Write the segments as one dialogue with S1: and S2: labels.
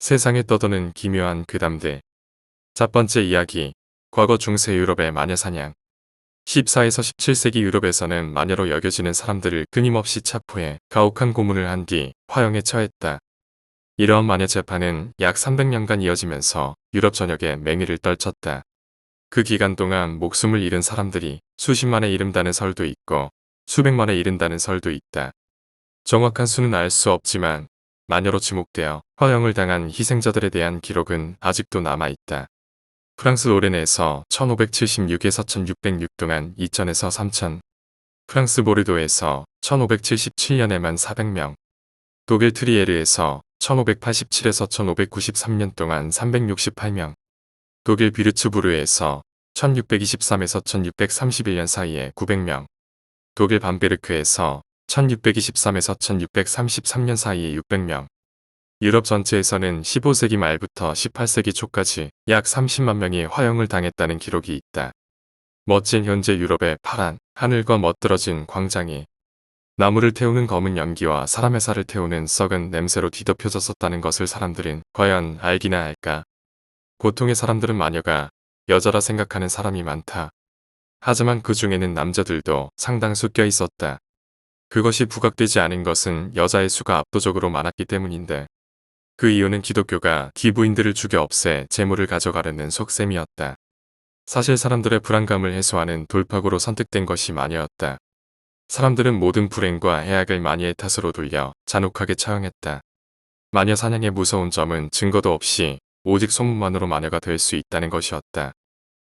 S1: 세상에 떠도는 기묘한 괴담들. 첫 번째 이야기. 과거 중세 유럽의 마녀 사냥. 14에서 17세기 유럽에서는 마녀로 여겨지는 사람들을 끊임없이 체포해 가혹한 고문을 한 뒤 화형에 처했다. 이러한 마녀 재판은 약 300년간 이어지면서 유럽 전역에 맹위를 떨쳤다. 그 기간 동안 목숨을 잃은 사람들이 수십만에 이른다는 설도 있고 수백만에 이른다는 설도 있다. 정확한 수는 알 수 없지만 마녀로 지목되어 화형을 당한 희생자들에 대한 기록은 아직도 남아있다. 프랑스 로렌에서 1576에서 1606 동안 2000에서 3000, 프랑스 보르도에서 1577년에만 400명, 독일 트리에르에서 1587에서 1593년 동안 368명, 독일 비르츠부르에서 1623에서 1631년 사이에 900명, 독일 밤베르크에서 1623에서 1633년 사이에 600명, 유럽 전체에서는 15세기 말부터 18세기 초까지 약 30만 명이 화형을 당했다는 기록이 있다. 멋진 현재 유럽의 파란 하늘과 멋들어진 광장이 나무를 태우는 검은 연기와 사람의 살을 태우는 썩은 냄새로 뒤덮여졌었다는 것을 사람들은 과연 알기나 할까? 보통의 사람들은 마녀가 여자라 생각하는 사람이 많다. 하지만 그 중에는 남자들도 상당수 껴 있었다. 그것이 부각되지 않은 것은 여자의 수가 압도적으로 많았기 때문인데 그 이유는 기독교가 기부인들을 죽여 없애 재물을 가져가려는 속셈이었다. 사실 사람들의 불안감을 해소하는 돌파구로 선택된 것이 마녀였다. 사람들은 모든 불행과 해악을 마녀의 탓으로 돌려 잔혹하게 처형했다. 마녀 사냥의 무서운 점은 증거도 없이 오직 소문만으로 마녀가 될 수 있다는 것이었다.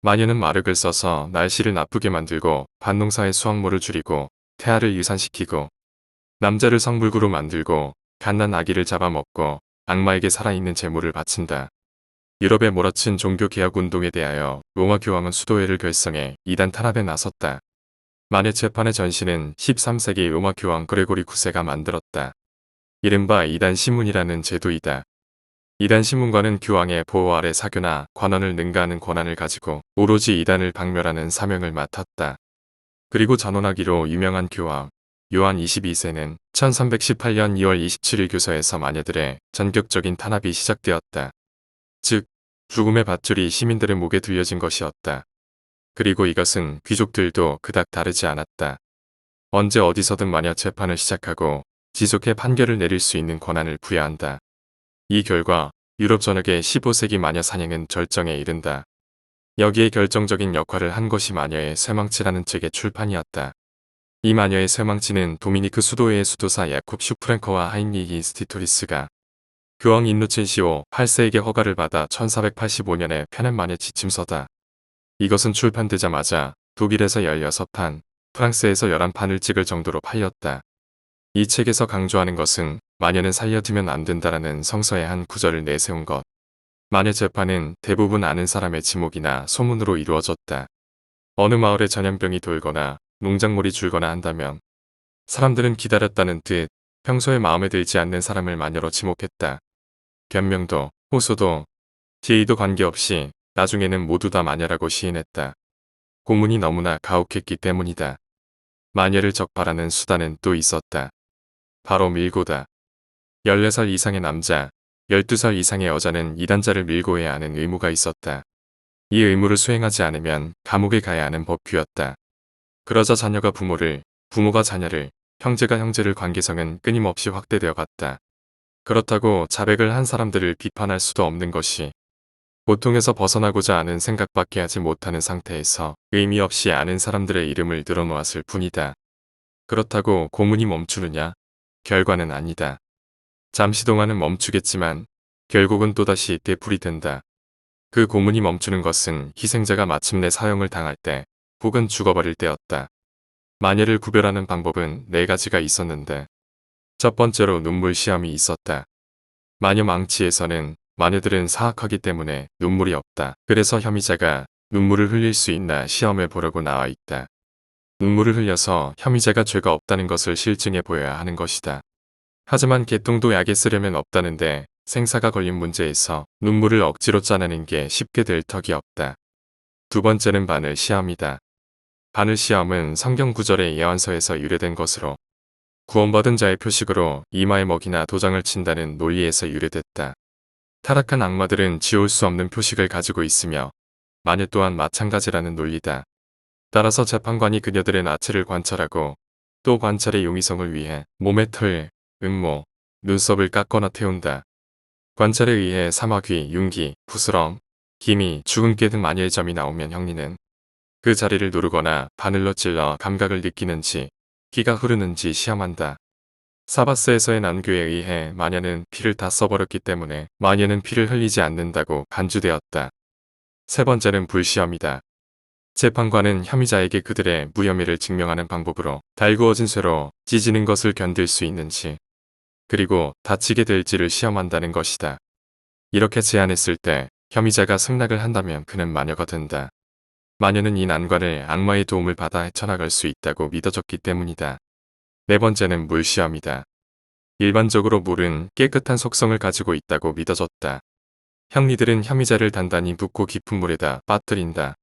S1: 마녀는 마력을 써서 날씨를 나쁘게 만들고 밭농사의 수확물을 줄이고 태아를 유산시키고 남자를 성물구로 만들고 갓난 아기를 잡아먹고 악마에게 살아있는 재물을 바친다. 유럽에 몰아친 종교 개혁 운동에 대하여 로마 교황은 수도회를 결성해 이단 탄압에 나섰다. 마녀 재판의 전신은 13세기 로마 교황 그레고리 9세가 만들었다. 이른바 이단 신문이라는 제도이다. 이단 신문관은 교황의 보호 아래 사교나 관원을 능가하는 권한을 가지고 오로지 이단을 박멸하는 사명을 맡았다. 그리고 잔원하기로 유명한 교황 요한 22세는 1318년 2월 27일 교서에서 마녀들의 전격적인 탄압이 시작되었다. 즉, 죽음의 밧줄이 시민들의 목에 들려진 것이었다. 그리고 이것은 귀족들도 그닥 다르지 않았다. 언제 어디서든 마녀 재판을 시작하고 지속해 판결을 내릴 수 있는 권한을 부여한다. 이 결과 유럽 전역의 15세기 마녀 사냥은 절정에 이른다. 여기에 결정적인 역할을 한 것이 마녀의 쇠망치라는 책의 출판이었다. 이 마녀의 쇠망치는 도미니크 수도회의 수도사 야콥 슈프랭커와 하인리히 인스티토리스가 교황 인노첸시오 8세에게 허가를 받아 1485년에 펴낸 마녀 지침서다. 이것은 출판되자마자 독일에서 16판, 프랑스에서 11판을 찍을 정도로 팔렸다. 이 책에서 강조하는 것은 마녀는 살려두면 안 된다라는 성서의 한 구절을 내세운 것. 마녀 재판은 대부분 아는 사람의 지목이나 소문으로 이루어졌다. 어느 마을에 전염병이 돌거나 농작물이 줄거나 한다면 사람들은 기다렸다는 듯 평소에 마음에 들지 않는 사람을 마녀로 지목했다. 변명도, 호소도, 지의도 관계없이 나중에는 모두 다 마녀라고 시인했다. 고문이 너무나 가혹했기 때문이다. 마녀를 적발하는 수단은 또 있었다. 바로 밀고다. 14살 이상의 남자, 12살 이상의 여자는 이단자를 밀고해야 하는 의무가 있었다. 이 의무를 수행하지 않으면 감옥에 가야 하는 법규였다. 그러자 자녀가 부모를, 부모가 자녀를, 형제가 형제를 관계성은 끊임없이 확대되어 갔다. 그렇다고 자백을 한 사람들을 비판할 수도 없는 것이 보통에서 벗어나고자 하는 생각밖에 하지 못하는 상태에서 의미 없이 아는 사람들의 이름을 늘어놓았을 뿐이다. 그렇다고 고문이 멈추느냐? 결과는 아니다. 잠시 동안은 멈추겠지만 결국은 또다시 되풀이 된다. 그 고문이 멈추는 것은 희생자가 마침내 사형을 당할 때 혹은 죽어버릴 때였다. 마녀를 구별하는 방법은 4가지가 있었는데 첫 번째로 눈물 시험이 있었다. 마녀 망치에서는 마녀들은 사악하기 때문에 눈물이 없다. 그래서 혐의자가 눈물을 흘릴 수 있나 시험해 보려고 나와 있다. 눈물을 흘려서 혐의자가 죄가 없다는 것을 실증해 보여야 하는 것이다. 하지만 개똥도 약에 쓰려면 없다는데 생사가 걸린 문제에서 눈물을 억지로 짜내는 게 쉽게 될 턱이 없다. 두 번째는 바늘 시험이다. 바늘 시험은 성경 구절의 예언서에서 유래된 것으로 구원받은 자의 표식으로 이마에 먹이나 도장을 친다는 논리에서 유래됐다. 타락한 악마들은 지울 수 없는 표식을 가지고 있으며 마녀 또한 마찬가지라는 논리다. 따라서 재판관이 그녀들의 나체를 관찰하고 또 관찰의 용이성을 위해 몸의 털, 음모, 눈썹을 깎거나 태운다. 관찰에 의해 사마귀, 융기, 부스럼, 기미, 주근깨 등 마녀의 점이 나오면 형리는 그 자리를 누르거나 바늘로 찔러 감각을 느끼는지 피가 흐르는지 시험한다. 사바스에서의 난교에 의해 마녀는 피를 다 써버렸기 때문에 마녀는 피를 흘리지 않는다고 간주되었다. 세 번째는 불시험이다. 재판관은 혐의자에게 그들의 무혐의를 증명하는 방법으로 달구어진 쇠로 찢는 것을 견딜 수 있는지 그리고 다치게 될지를 시험한다는 것이다. 이렇게 제안했을 때 혐의자가 승낙을 한다면 그는 마녀가 된다. 마녀는 이 난관을 악마의 도움을 받아 헤쳐나갈 수 있다고 믿어졌기 때문이다. 네 번째는 물시험이다. 일반적으로 물은 깨끗한 속성을 가지고 있다고 믿어졌다. 형리들은 혐의자를 단단히 붓고 깊은 물에다 빠뜨린다.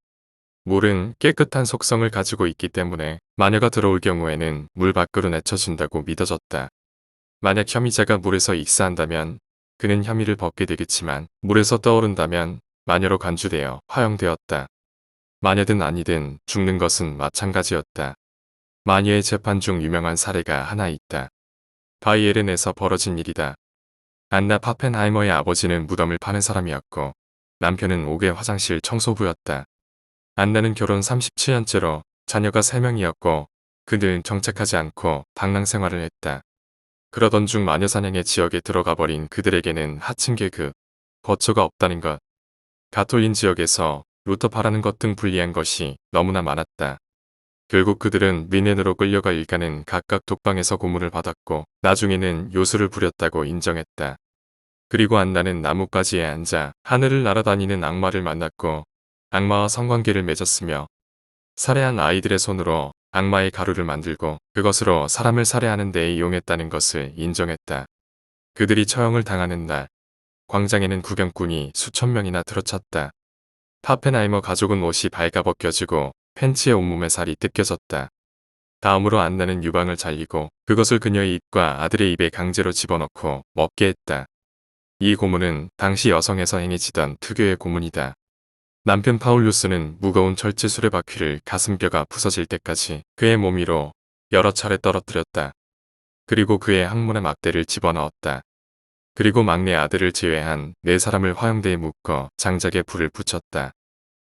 S1: 물은 깨끗한 속성을 가지고 있기 때문에 마녀가 들어올 경우에는 물 밖으로 내쳐준다고 믿어졌다. 만약 혐의자가 물에서 익사한다면 그는 혐의를 벗게 되겠지만 물에서 떠오른다면 마녀로 간주되어 화형되었다. 마녀든 아니든 죽는 것은 마찬가지였다. 마녀의 재판 중 유명한 사례가 하나 있다. 바이에른에서 벌어진 일이다. 안나 파펜하이머의 아버지는 무덤을 파는 사람이었고 남편은 옥외 화장실 청소부였다. 안나는 결혼 37년째로 자녀가 3명이었고 그는 정착하지 않고 방랑 생활을 했다. 그러던 중 마녀 사냥의 지역에 들어가 버린 그들에게는 하층 계급, 거처가 없다는 것, 가톨린 지역에서 루터파라는 것 등 불리한 것이 너무나 많았다. 결국 그들은 미넨으로 끌려가 일가는 각각 독방에서 고문을 받았고 나중에는 요술을 부렸다고 인정했다. 그리고 안나는 나뭇가지에 앉아 하늘을 날아다니는 악마를 만났고 악마와 성관계를 맺었으며 살해한 아이들의 손으로 악마의 가루를 만들고 그것으로 사람을 살해하는 데에 이용했다는 것을 인정했다. 그들이 처형을 당하는 날 광장에는 구경꾼이 수천 명이나 들어찼다. 파펜하이머 가족은 옷이 발가벗겨지고 팬츠에 온몸에 살이 뜯겨졌다. 다음으로 안나는 유방을 잘리고 그것을 그녀의 입과 아들의 입에 강제로 집어넣고 먹게 했다. 이 고문은 당시 여성에서 행해지던 특유의 고문이다. 남편 파울루스는 무거운 철제 수레바퀴를 가슴뼈가 부서질 때까지 그의 몸 위로 여러 차례 떨어뜨렸다. 그리고 그의 항문에 막대를 집어넣었다. 그리고 막내 아들을 제외한 4사람을 화형대에 묶어 장작에 불을 붙였다.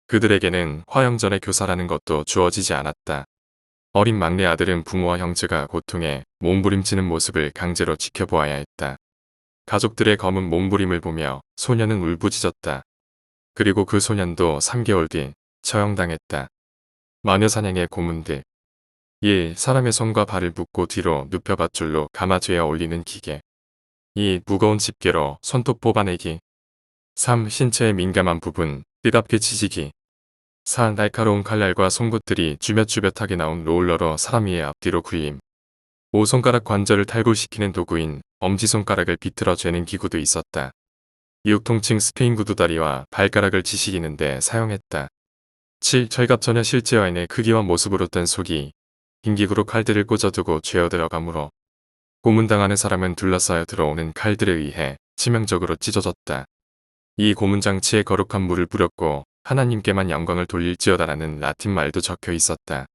S1: 그들에게는 화형 전에 교사라는 것도 주어지지 않았다. 어린 막내 아들은 부모와 형제가 고통에 몸부림치는 모습을 강제로 지켜보아야 했다. 가족들의 검은 몸부림을 보며 소년은 울부짖었다. 그리고 그 소년도 3개월 뒤 처형당했다. 마녀사냥의 고문들 1. 사람의 손과 발을 묶고 뒤로 눕혀밧줄로 감아죄어 올리는 기계 2. 무거운 집게로 손톱 뽑아내기 3. 신체의 민감한 부분 뜨겁게 치지기 4. 날카로운 칼날과 송곳들이 주뼛주뼛하게 나온 롤러로 사람 위의 앞뒤로 굴림 5. 손가락 관절을 탈골시키는 도구인 엄지손가락을 비틀어 죄는 기구도 있었다. 6. 통칭 스페인 구두다리와 발가락을 지시기는데 사용했다. 7. 철갑 전혀 실제 여인의 크기와 모습으로 뜬 속이 긴 기구로 칼들을 꽂아두고 죄어 들어가므로 고문당하는 사람은 둘러싸여 들어오는 칼들에 의해 치명적으로 찢어졌다. 이 고문장치에 거룩한 물을 뿌렸고 하나님께만 영광을 돌릴지어다라는 라틴 말도 적혀 있었다.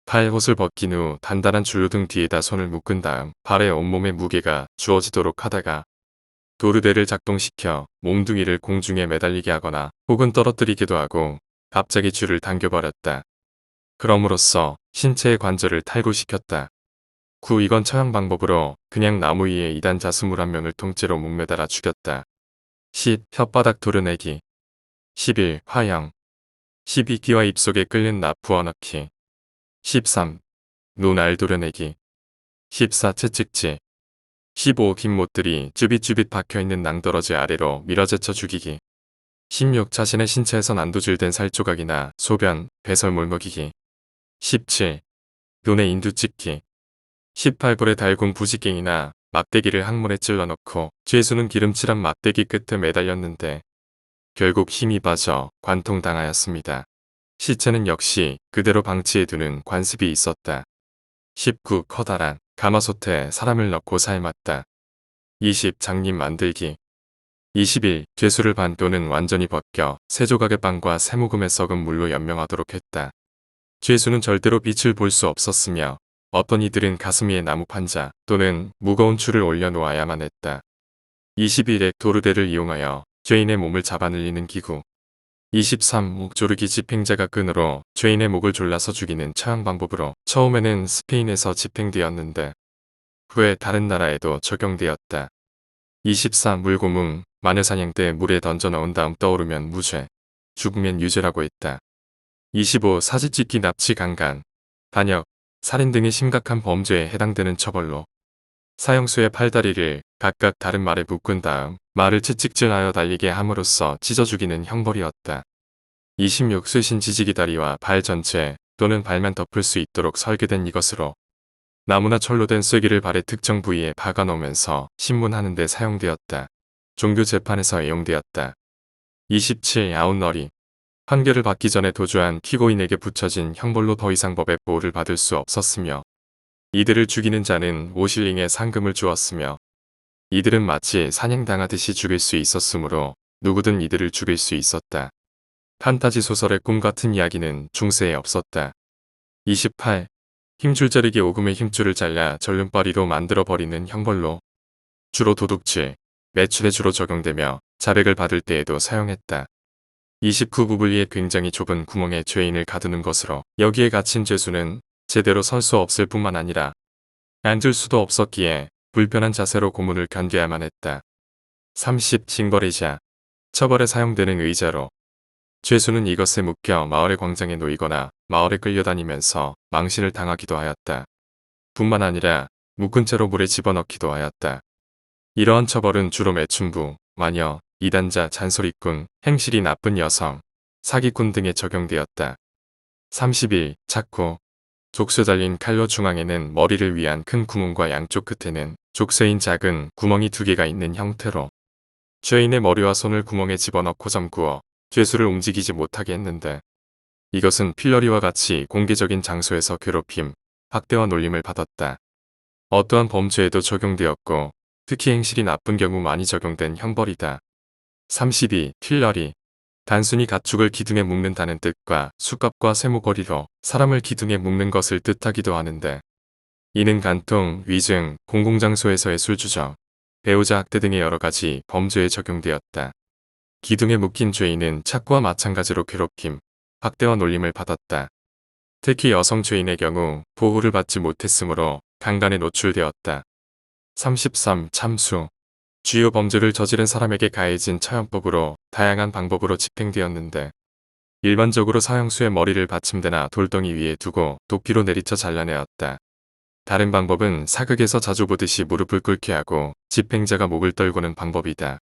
S1: 팔 옷을 벗긴 후 단단한 줄로 등 뒤에다 손을 묶은 다음 발에 온몸의 무게가 주어지도록 하다가 도르대를 작동시켜 몸뚱이를 공중에 매달리게 하거나 혹은 떨어뜨리기도 하고 갑자기 줄을 당겨버렸다. 그럼으로써 신체의 관절을 탈구시켰다. 9. 이건 처형 방법으로 그냥 나무 위에 이단 자수 21명을 통째로 목매달아 죽였다. 10. 혓바닥 도려내기 11. 화형 12. 귀와 입속에 끓는 납 부어넣기 13. 눈 알 도려내기 14. 채찍질 15. 긴 못들이 쭈빗쭈빗 박혀있는 낭떠러지 아래로 밀어제쳐 죽이기 16. 자신의 신체에서 난도질된 살조각이나 소변, 배설물 먹이기 17. 눈에 인두 찍기 18. 불에 달군 부지깽이나 막대기를 항문에 찔러넣고 죄수는 기름칠한 막대기 끝에 매달렸는데 결국 힘이 빠져 관통당하였습니다. 시체는 역시 그대로 방치해두는 관습이 있었다. 19. 커다란 가마솥에 사람을 넣고 삶았다. 20. 장님 만들기 20일 죄수를 반 또는 완전히 벗겨 세 조각의 빵과 세 모금의 썩은 물로 연명하도록 했다. 죄수는 절대로 빛을 볼 수 없었으며 어떤 이들은 가슴 위에 나무 판자 또는 무거운 줄을 올려놓아야만 했다. 21일 도르대를 이용하여 죄인의 몸을 잡아늘리는 기구. 23. 목조르기 집행자가 끈으로 죄인의 목을 졸라서 죽이는 처형 방법으로 처음에는 스페인에서 집행되었는데 후에 다른 나라에도 적용되었다. 24. 물고문, 마녀사냥 때 물에 던져 넣은 다음 떠오르면 무죄, 죽으면 유죄라고 했다. 25. 사지찢기 납치 강간, 반역, 살인 등의 심각한 범죄에 해당되는 처벌로 사형수의 팔다리를 각각 다른 말에 묶은 다음 말을 채찍질하여 달리게 함으로써 찢어 죽이는 형벌이었다. 26. 쇄신 지지기 다리와 발 전체 또는 발만 덮을 수 있도록 설계된 이것으로 나무나 철로 된 쐐기를 발의 특정 부위에 박아 놓으면서 신문하는 데 사용되었다. 종교 재판에서 애용되었다. 27. 아웃너리. 판결을 받기 전에 도주한 피고인에게 붙여진 형벌로 더 이상 법의 보호를 받을 수 없었으며 이들을 죽이는 자는 5실링의 상금을 주었으며 이들은 마치 사냥당하듯이 죽일 수 있었으므로 누구든 이들을 죽일 수 있었다. 판타지 소설의 꿈 같은 이야기는 중세에 없었다. 28. 힘줄 자르기 오금의 힘줄을 잘라 절름발이로 만들어버리는 형벌로 주로 도둑질, 매출에 주로 적용되며 자백을 받을 때에도 사용했다. 29. 구불리에 굉장히 좁은 구멍에 죄인을 가두는 것으로 여기에 갇힌 죄수는 제대로 설 수 없을 뿐만 아니라 앉을 수도 없었기에 불편한 자세로 고문을 견뎌야만 했다. 30. 징벌의자. 처벌에 사용되는 의자로 죄수는 이것에 묶여 마을의 광장에 놓이거나 마을에 끌려다니면서 망신을 당하기도 하였다. 뿐만 아니라 묶은 채로 물에 집어넣기도 하였다. 이러한 처벌은 주로 매춘부, 마녀, 이단자, 잔소리꾼, 행실이 나쁜 여성, 사기꾼 등에 적용되었다. 31. 착고. 족쇄 달린 칼로 중앙에는 머리를 위한 큰 구멍과 양쪽 끝에는 족쇄인 작은 구멍이 2개가 있는 형태로 죄인의 머리와 손을 구멍에 집어넣고 잠구어 죄수를 움직이지 못하게 했는데 이것은 필러리와 같이 공개적인 장소에서 괴롭힘, 학대와 놀림을 받았다. 어떠한 범죄에도 적용되었고 특히 행실이 나쁜 경우 많이 적용된 형벌이다. 32. 필러리. 단순히 가축을 기둥에 묶는다는 뜻과 숫갑과 쇠모거리로 사람을 기둥에 묶는 것을 뜻하기도 하는데 이는 간통, 위증, 공공장소에서의 술주정, 배우자 학대 등의 여러 가지 범죄에 적용되었다. 기둥에 묶인 죄인은 착고와 마찬가지로 괴롭힘, 학대와 놀림을 받았다. 특히 여성 죄인의 경우 보호를 받지 못했으므로 강간에 노출되었다. 33. 참수. 주요 범죄를 저지른 사람에게 가해진 처형법으로 다양한 방법으로 집행되었는데 일반적으로 사형수의 머리를 받침대나 돌덩이 위에 두고 도끼로 내리쳐 잘라내었다. 다른 방법은 사극에서 자주 보듯이 무릎을 꿇게 하고 집행자가 목을 떨구는 방법이다.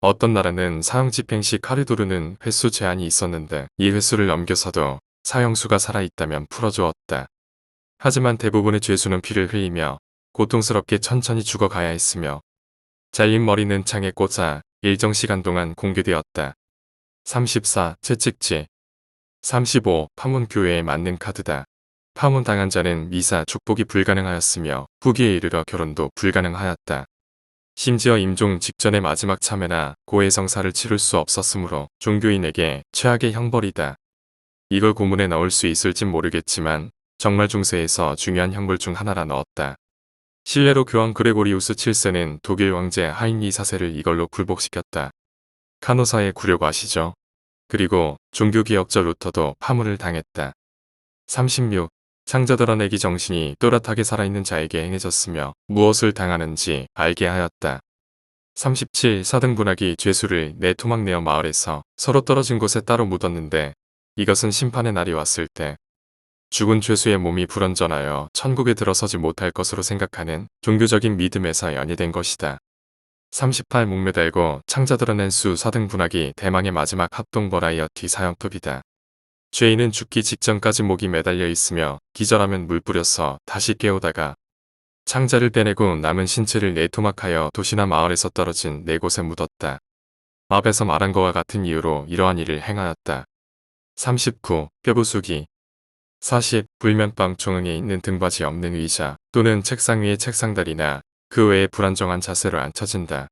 S1: 어떤 나라는 사형 집행 시 칼을 두르는 횟수 제한이 있었는데 이 횟수를 넘겨서도 사형수가 살아있다면 풀어주었다. 하지만 대부분의 죄수는 피를 흘리며 고통스럽게 천천히 죽어가야 했으며 잘린 머리는 창에 꽂아 일정 시간 동안 공개되었다. 34. 채찍질. 35. 파문 교회에 맞는 카드다. 파문당한 자는 미사 축복이 불가능하였으며 후기에 이르러 결혼도 불가능하였다. 심지어 임종 직전의 마지막 참회나 고해 성사를 치를 수 없었으므로 종교인에게 최악의 형벌이다. 이걸 고문에 넣을 수 있을진 모르겠지만 정말 중세에서 중요한 형벌 중 하나라 넣었다. 실례로 교황 그레고리우스 7세는 독일 왕제 하인리 4세를 이걸로 굴복시켰다. 카노사의 구려고 아시죠? 그리고 종교개혁자 루터도 파문을 당했다. 36. 창자 드러내기 정신이 또렷하게 살아있는 자에게 행해졌으며 무엇을 당하는지 알게 하였다. 37. 사등분하기 죄수를 내 토막 내어 마을에서 서로 떨어진 곳에 따로 묻었는데 이것은 심판의 날이 왔을 때 죽은 죄수의 몸이 불완전하여 천국에 들어서지 못할 것으로 생각하는 종교적인 믿음에서 연예된 것이다. 38. 목매달고 창자 드러낸 수 사등분하기 대망의 마지막 합동 버라이어티 사형법이다. 죄인은 죽기 직전까지 목이 매달려 있으며 기절하면 물 뿌려서 다시 깨우다가 창자를 빼내고 남은 신체를 내토막하여 도시나 마을에서 떨어진 네 곳에 묻었다. 앞에서 말한 것과 같은 이유로 이러한 일을 행하였다. 39. 뼈부수기. 40. 불면방 중앙에 있는 등받이 없는 의자 또는 책상 위에 책상다리나 그 외에 불안정한 자세로 앉혀진다.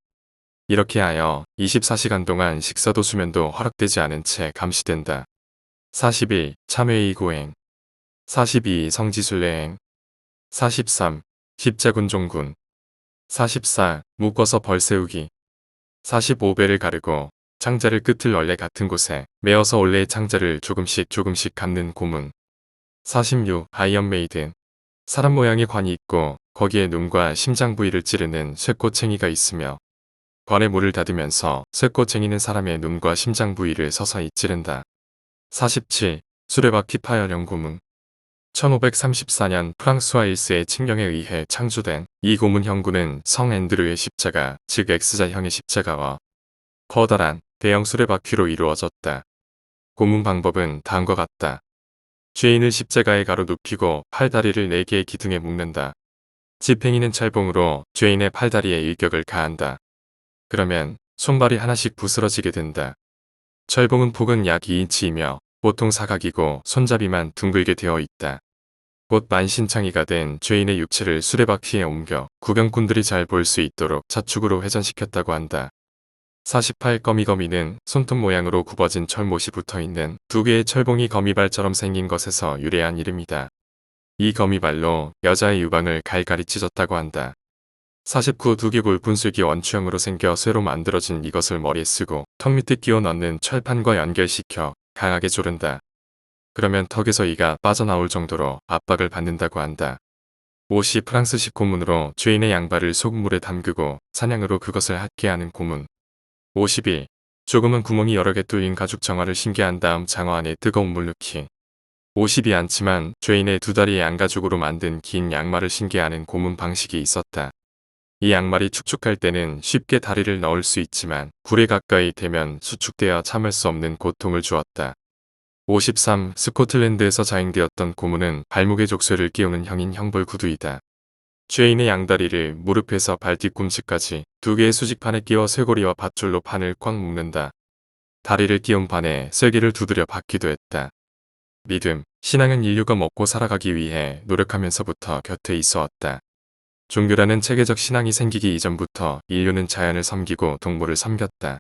S1: 이렇게 하여 24시간 동안 식사도 수면도 허락되지 않은 채 감시된다. 41. 참회의 고행 42. 성지순례행 43. 십자군종군 44. 묶어서 벌 세우기 45. 배를 가르고 창자를 끝을 원래 같은 곳에 메어서 원래의 창자를 조금씩 감는 고문 46. 아이언메이든 사람 모양의 관이 있고 거기에 눈과 심장 부위를 찌르는 쇠꼬챙이가 있으며 관에 물을 닫으면서 쇠꼬챙이는 사람의 눈과 심장 부위를 서서히 찌른다. 47. 수레바퀴 파열형 고문 1534년 프랑스와 일스의 칙령에 의해 창조된 이 고문 형구는 성 앤드류의 십자가, 즉 X자형의 십자가와 커다란 대형 수레바퀴로 이루어졌다. 고문 방법은 다음과 같다. 죄인을 십자가에 가로 눕히고 팔다리를 4개의 기둥에 묶는다. 집행이는 철봉으로 죄인의 팔다리에 일격을 가한다. 그러면 손발이 하나씩 부스러지게 된다. 철봉은 폭은 약 2인치이며 보통 사각이고 손잡이만 둥글게 되어 있다. 곧 만신창이가 된 죄인의 육체를 수레바퀴에 옮겨 구경꾼들이 잘 볼 수 있도록 좌측으로 회전시켰다고 한다. 48. 거미거미는 손톱 모양으로 굽어진 철못이 붙어있는 2개의 철봉이 거미발처럼 생긴 것에서 유래한 이름이다. 이 거미발로 여자의 유방을 갈갈이 찢었다고 한다. 49. 두개골 분술기 원추형으로 생겨 쇠로 만들어진 이것을 머리에 쓰고 턱 밑에 끼워 넣는 철판과 연결시켜 강하게 조른다. 그러면 턱에서 이가 빠져나올 정도로 압박을 받는다고 한다. 50. 프랑스식 고문으로 죄인의 양발을 소금물에 담그고 사냥으로 그것을 핥게 하는 고문. 51. 조금은 구멍이 여러 개 뚫린 가죽 정화를 신게 한 다음 장화 안에 뜨거운 물 넣기. 50이 않지만 죄인의 2다리에 양가죽으로 만든 긴 양말을 신게 하는 고문 방식이 있었다. 이 양말이 축축할 때는 쉽게 다리를 넣을 수 있지만 굴에 가까이 되면 수축되어 참을 수 없는 고통을 주었다. 53. 스코틀랜드에서 자행되었던 고문은 발목에 족쇄를 끼우는 형인 형벌구두이다. 죄인의 양다리를 무릎에서 발 뒤꿈치까지 2개의 수직판에 끼워 쇠고리와 밧줄로 판을 꽉 묶는다. 다리를 끼운 판에 쐐기를 두드려 박기도 했다. 믿음, 신앙은 인류가 먹고 살아가기 위해 노력하면서부터 곁에 있어 왔다. 종교라는 체계적 신앙이 생기기 이전부터 인류는 자연을 섬기고 동물을 섬겼다.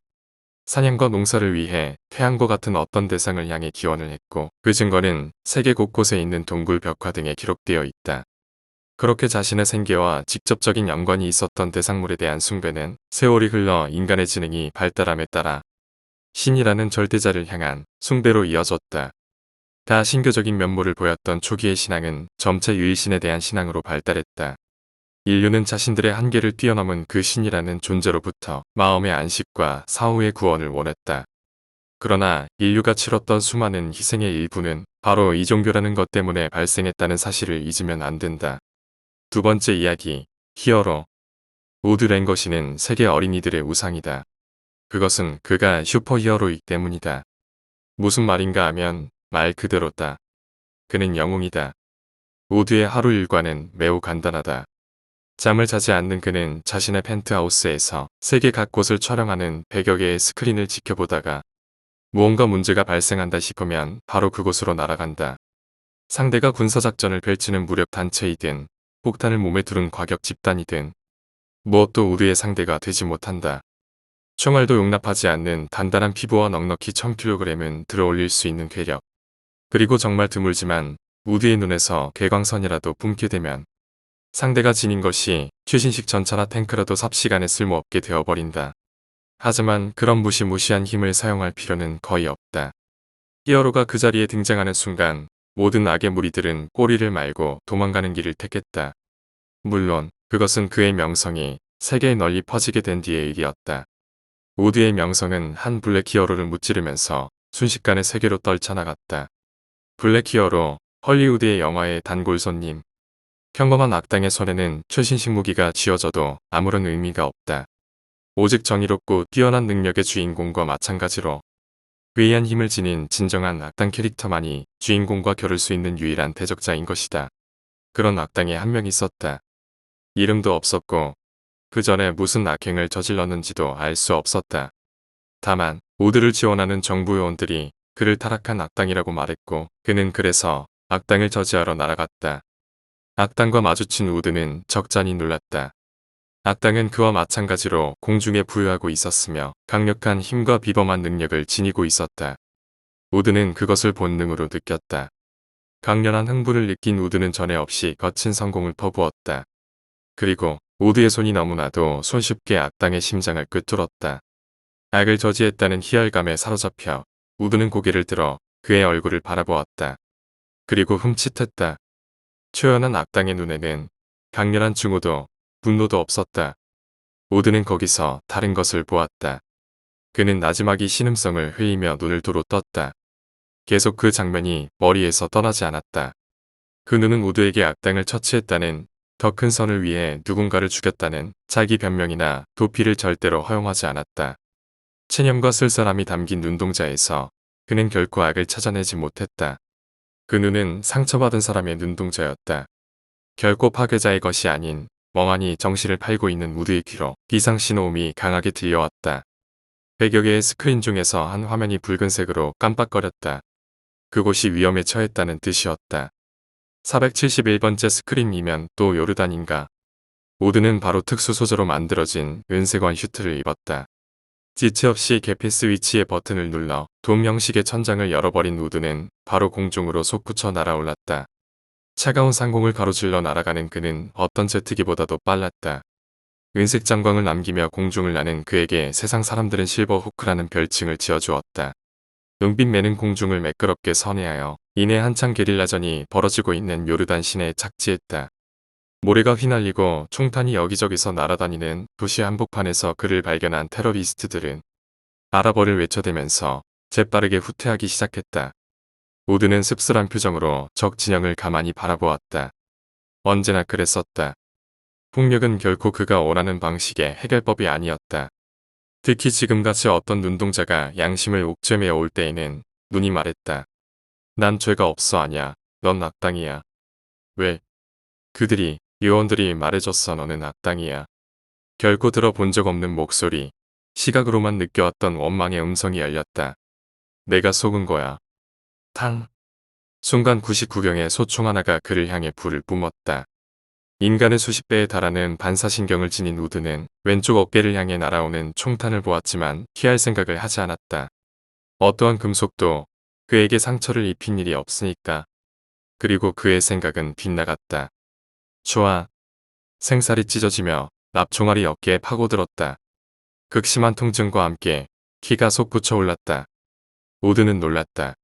S1: 사냥과 농사를 위해 태양과 같은 어떤 대상을 향해 기원을 했고 그 증거는 세계 곳곳에 있는 동굴 벽화 등에 기록되어 있다. 그렇게 자신의 생계와 직접적인 연관이 있었던 대상물에 대한 숭배는 세월이 흘러 인간의 지능이 발달함에 따라 신이라는 절대자를 향한 숭배로 이어졌다. 다 신교적인 면모를 보였던 초기의 신앙은 점차 유일신에 대한 신앙으로 발달했다. 인류는 자신들의 한계를 뛰어넘은 그 신이라는 존재로부터 마음의 안식과 사후의 구원을 원했다. 그러나 인류가 치렀던 수많은 희생의 일부는 바로 이 종교라는 것 때문에 발생했다는 사실을 잊으면 안 된다. 두 번째 이야기, 히어로. 우드 랭거시는 세계 어린이들의 우상이다. 그것은 그가 슈퍼히어로이기 때문이다. 무슨 말인가 하면 말 그대로다. 그는 영웅이다. 우드의 하루 일과는 매우 간단하다. 잠을 자지 않는 그는 자신의 펜트하우스에서 세계 각곳을 촬영하는 100여 개의 스크린을 지켜보다가 무언가 문제가 발생한다 싶으면 바로 그곳으로 날아간다. 상대가 군사작전을 펼치는 무력 단체이든 폭탄을 몸에 두른 과격 집단이든 무엇도 우드의 상대가 되지 못한다. 총알도 용납하지 않는 단단한 피부와 넉넉히 1000kg은 들어올릴 수 있는 괴력. 그리고 정말 드물지만 우드의 눈에서 개광선이라도 뿜게 되면 상대가 지닌 것이 최신식 전차나 탱크라도 삽시간에 쓸모없게 되어버린다. 하지만 그런 무시무시한 힘을 사용할 필요는 거의 없다. 히어로가 그 자리에 등장하는 순간 모든 악의 무리들은 꼬리를 말고 도망가는 길을 택했다. 물론 그것은 그의 명성이 세계에 널리 퍼지게 된 뒤의 일이었다. 우드의 명성은 한 블랙 히어로를 무찌르면서 순식간에 세계로 떨쳐나갔다. 블랙 히어로, 헐리우드의 영화의 단골 손님. 평범한 악당의 손에는 최신식 무기가 쥐어져도 아무런 의미가 없다. 오직 정의롭고 뛰어난 능력의 주인공과 마찬가지로 괴이한 힘을 지닌 진정한 악당 캐릭터만이 주인공과 겨룰 수 있는 유일한 대적자인 것이다. 그런 악당이 한 명 있었다. 이름도 없었고 그 전에 무슨 악행을 저질렀는지도 알 수 없었다. 다만 우드를 지원하는 정부 요원들이 그를 타락한 악당이라고 말했고 그는 그래서 악당을 저지하러 날아갔다. 악당과 마주친 우드는 적잖이 놀랐다. 악당은 그와 마찬가지로 공중에 부유하고 있었으며 강력한 힘과 비범한 능력을 지니고 있었다. 우드는 그것을 본능으로 느꼈다. 강렬한 흥분을 느낀 우드는 전에 없이 거친 성공을 퍼부었다. 그리고 우드의 손이 너무나도 손쉽게 악당의 심장을 꿰뚫었다. 악을 저지했다는 희열감에 사로잡혀 우드는 고개를 들어 그의 얼굴을 바라보았다. 그리고 흠칫했다. 초연한 악당의 눈에는 강렬한 증오도 분노도 없었다. 우드는 거기서 다른 것을 보았다. 그는 나지막이 신음성을 흘리며 눈을 도로 떴다. 계속 그 장면이 머리에서 떠나지 않았다. 그 눈은 우드에게 악당을 처치했다는 더 큰 선을 위해 누군가를 죽였다는 자기 변명이나 도피를 절대로 허용하지 않았다. 체념과 쓸쓸함이 담긴 눈동자에서 그는 결코 악을 찾아내지 못했다. 그 눈은 상처받은 사람의 눈동자였다. 결코 파괴자의 것이 아닌 멍하니 정신을 팔고 있는 우드의 귀로 비상신호음이 강하게 들려왔다. 100여 개의 스크린 중에서 한 화면이 붉은색으로 깜빡거렸다. 그곳이 위험에 처했다는 뜻이었다. 471번째 스크린이면 또 요르단인가. 우드는 바로 특수 소재로 만들어진 은색원 슈트를 입었다. 지체 없이 개피 스위치의 버튼을 눌러 돔 형식의 천장을 열어버린 우드는 바로 공중으로 솟구쳐 날아올랐다. 차가운 상공을 가로질러 날아가는 그는 어떤 제트기보다도 빨랐다. 은색 장광을 남기며 공중을 나는 그에게 세상 사람들은 실버 후크라는 별칭을 지어주었다. 눈빛 매는 공중을 매끄럽게 선회하여 이내 한창 게릴라전이 벌어지고 있는 요르단 시내에 착지했다. 모래가 휘날리고 총탄이 여기저기서 날아다니는 도시 한복판에서 그를 발견한 테러리스트들은 아랍어를 외쳐대면서 재빠르게 후퇴하기 시작했다. 우드는 씁쓸한 표정으로 적 진영을 가만히 바라보았다. 언제나 그랬었다. 폭력은 결코 그가 원하는 방식의 해결법이 아니었다. 특히 지금같이 어떤 눈동자가 양심을 옥죄며 올 때에는 눈이 말했다. 난 죄가 없어 아냐. 넌 악당이야. 왜? 그들이 요원들이 말해줬어. 너는 악당이야. 결코 들어본 적 없는 목소리. 시각으로만 느껴왔던 원망의 음성이 열렸다. 내가 속은 거야. 탕. 순간 99경의 소총 하나가 그를 향해 불을 뿜었다. 인간의 수십 배에 달하는 반사신경을 지닌 우드는 왼쪽 어깨를 향해 날아오는 총탄을 보았지만 피할 생각을 하지 않았다. 어떠한 금속도 그에게 상처를 입힌 일이 없으니까. 그리고 그의 생각은 빗나갔다. 좋아. 생살이 찢어지며 납총알이 어깨에 파고들었다. 극심한 통증과 함께 키가 솟구쳐 올랐다. 우드는 놀랐다.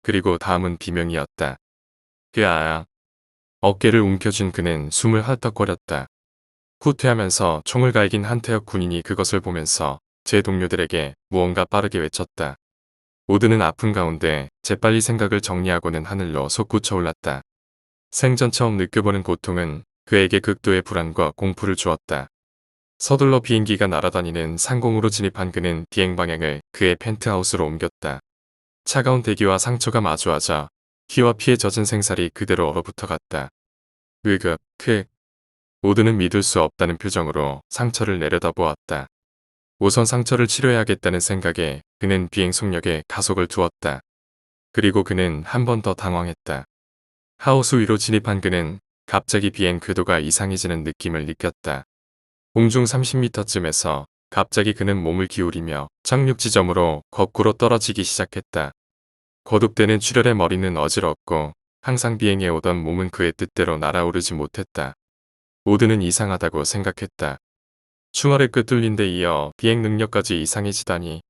S1: 그리고 다음은 비명이었다. 그아야. 어깨를 움켜쥔 그는 숨을 헐떡거렸다. 후퇴하면서 총을 갈긴 한태혁 군인이 그것을 보면서 제 동료들에게 무언가 빠르게 외쳤다. 우드는 아픈 가운데 재빨리 생각을 정리하고는 하늘로 솟구쳐 올랐다. 생전 처음 느껴보는 고통은 그에게 극도의 불안과 공포를 주었다. 서둘러 비행기가 날아다니는 상공으로 진입한 그는 비행 방향을 그의 펜트하우스로 옮겼다. 차가운 대기와 상처가 마주하자 피와 피에 젖은 생살이 그대로 얼어붙어 갔다. 우드는 믿을 수 없다는 표정으로 상처를 내려다보았다. 우선 상처를 치료해야겠다는 생각에 그는 비행 속력에 가속을 두었다. 그리고 그는 한 번 더 당황했다. 하우스 위로 진입한 그는 갑자기 비행 궤도가 이상해지는 느낌을 느꼈다. 공중 30m쯤에서 갑자기 그는 몸을 기울이며 착륙 지점으로 거꾸로 떨어지기 시작했다. 거듭되는 출혈의 머리는 어지럽고 항상 비행해 오던 몸은 그의 뜻대로 날아오르지 못했다. 우드는 이상하다고 생각했다. 충혈의 꿰뚫린 데 이어 비행 능력까지 이상해지다니.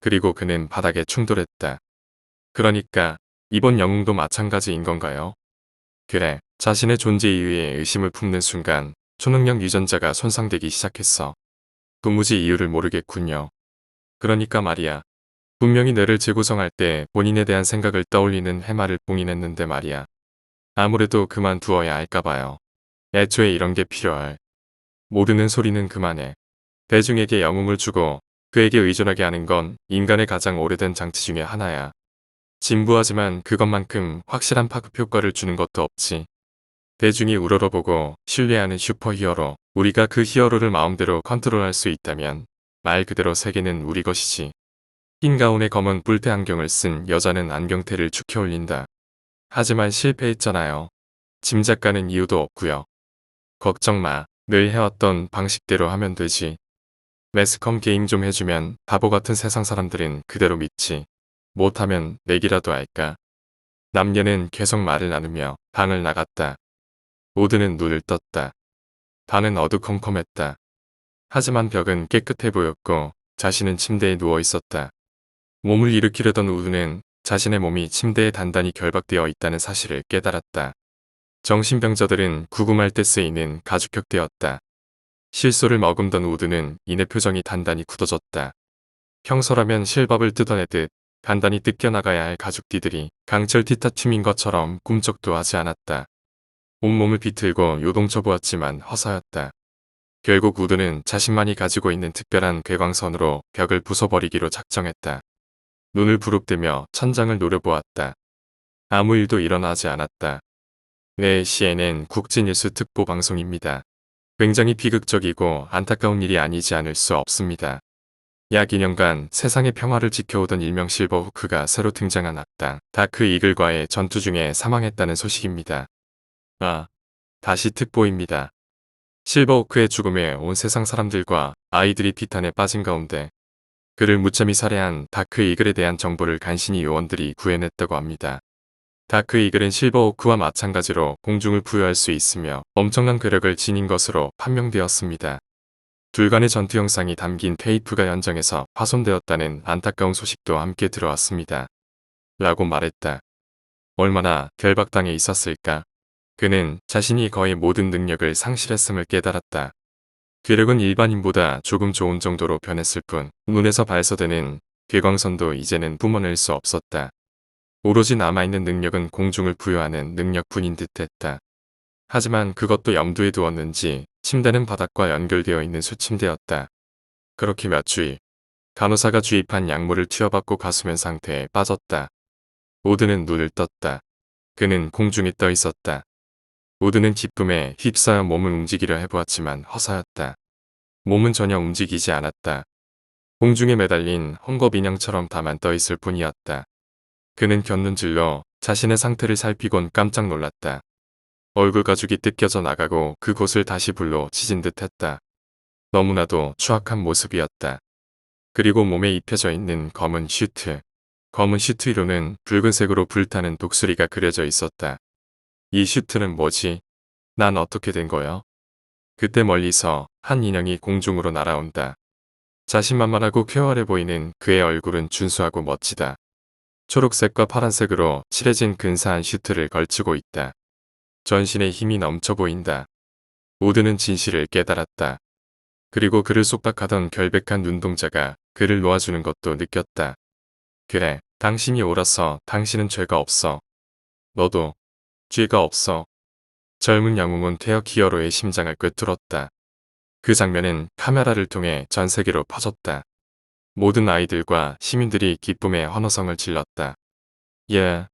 S1: 그리고 그는 바닥에 충돌했다. 그러니까 이번 영웅도 마찬가지인 건가요? 그래, 자신의 존재 이유에 의심을 품는 순간 초능력 유전자가 손상되기 시작했어. 도무지 이유를 모르겠군요. 그러니까 말이야. 분명히 뇌를 재구성할 때 본인에 대한 생각을 떠올리는 해마를 봉인했는데 말이야. 아무래도 그만두어야 할까봐요. 애초에 이런 게 필요할. 모르는 소리는 그만해. 대중에게 영웅을 주고 그에게 의존하게 하는 건 인간의 가장 오래된 장치 중에 하나야. 진부하지만 그것만큼 확실한 파급 효과를 주는 것도 없지. 대중이 우러러보고 신뢰하는 슈퍼히어로. 우리가 그 히어로를 마음대로 컨트롤할 수 있다면 말 그대로 세계는 우리 것이지. 흰 가운에 검은 뿔테 안경을 쓴 여자는 안경테를 축혀 올린다. 하지만 실패했잖아요. 짐작 가는 이유도 없고요. 걱정 마. 늘 해왔던 방식대로 하면 되지. 매스컴 게임 좀 해주면 바보 같은 세상 사람들은 그대로 믿지. 못하면 내기라도 할까. 남녀는 계속 말을 나누며 방을 나갔다. 모두는 눈을 떴다. 방은 어두컴컴했다. 하지만 벽은 깨끗해 보였고 자신은 침대에 누워 있었다. 몸을 일으키려던 우두는 자신의 몸이 침대에 단단히 결박되어 있다는 사실을 깨달았다. 정신병자들은 구금할 때 쓰이는 가죽격대였다. 실소를 머금던 우두는 이내 표정이 단단히 굳어졌다. 평소라면 실밥을 뜯어내듯 간단히 뜯겨나가야 할 가죽띠들이 강철 티타툼인 것처럼 꿈쩍도 하지 않았다. 온몸을 비틀고 요동쳐 보았지만 허사였다. 결국 우두는 자신만이 가지고 있는 특별한 궤광선으로 벽을 부숴버리기로 작정했다. 눈을 부릅뜨며 천장을 노려보았다. 아무 일도 일어나지 않았다. 네, CNN 국제뉴스 특보 방송입니다. 굉장히 비극적이고 안타까운 일이 아니지 않을 수 없습니다. 약 2년간 세상의 평화를 지켜오던 일명 실버후크가 새로 등장한 악당 다크 이글과의 전투 중에 사망했다는 소식입니다. 다시 특보입니다. 실버후크의 죽음에 온 세상 사람들과 아이들이 비탄에 빠진 가운데 그를 무참히 살해한 다크 이글에 대한 정보를 간신히 요원들이 구해냈다고 합니다. 다크 이글은 실버호크와 마찬가지로 공중을 부여할 수 있으며 엄청난 괴력을 지닌 것으로 판명되었습니다. 둘 간의 전투 영상이 담긴 테이프가 현장에서 파손되었다는 안타까운 소식도 함께 들어왔습니다. 라고 말했다. 얼마나 결박당해 있었을까? 그는 자신이 거의 모든 능력을 상실했음을 깨달았다. 괴력은 일반인보다 조금 좋은 정도로 변했을 뿐 눈에서 발사되는 괴광선도 이제는 뿜어낼 수 없었다. 오로지 남아있는 능력은 공중을 부여하는 능력뿐인 듯했다. 하지만 그것도 염두에 두었는지 침대는 바닥과 연결되어 있는 수침대였다. 그렇게 몇 주일, 간호사가 주입한 약물을 투여받고 가수면 상태에 빠졌다. 우드는 눈을 떴다. 그는 공중에 떠 있었다. 우드는 기쁨에 휩싸여 몸을 움직이려 해보았지만 허사였다. 몸은 전혀 움직이지 않았다. 공중에 매달린 헝겊 인형처럼 다만 떠 있을 뿐이었다. 그는 곁눈질로 자신의 상태를 살피곤 깜짝 놀랐다. 얼굴 가죽이 뜯겨져 나가고 그곳을 다시 불로 지진 듯했다. 너무나도 추악한 모습이었다. 그리고 몸에 입혀져 있는 검은 슈트. 검은 슈트 위로는 붉은색으로 불타는 독수리가 그려져 있었다. 이 슈트는 뭐지? 난 어떻게 된 거야? 그때 멀리서 한 인형이 공중으로 날아온다. 자신만만하고 쾌활해 보이는 그의 얼굴은 준수하고 멋지다. 초록색과 파란색으로 칠해진 근사한 슈트를 걸치고 있다. 전신에 힘이 넘쳐 보인다. 우드는 진실을 깨달았다. 그리고 그를 속박하던 결백한 눈동자가 그를 놓아주는 것도 느꼈다. 그래, 당신이 옳아서 당신은 죄가 없어. 너도 죄가 없어. 젊은 영웅은 퇴역 히어로의 심장을 꿰뚫었다. 그 장면은 카메라를 통해 전 세계로 퍼졌다. 모든 아이들과 시민들이 기쁨의 환호성을 질렀다. 예,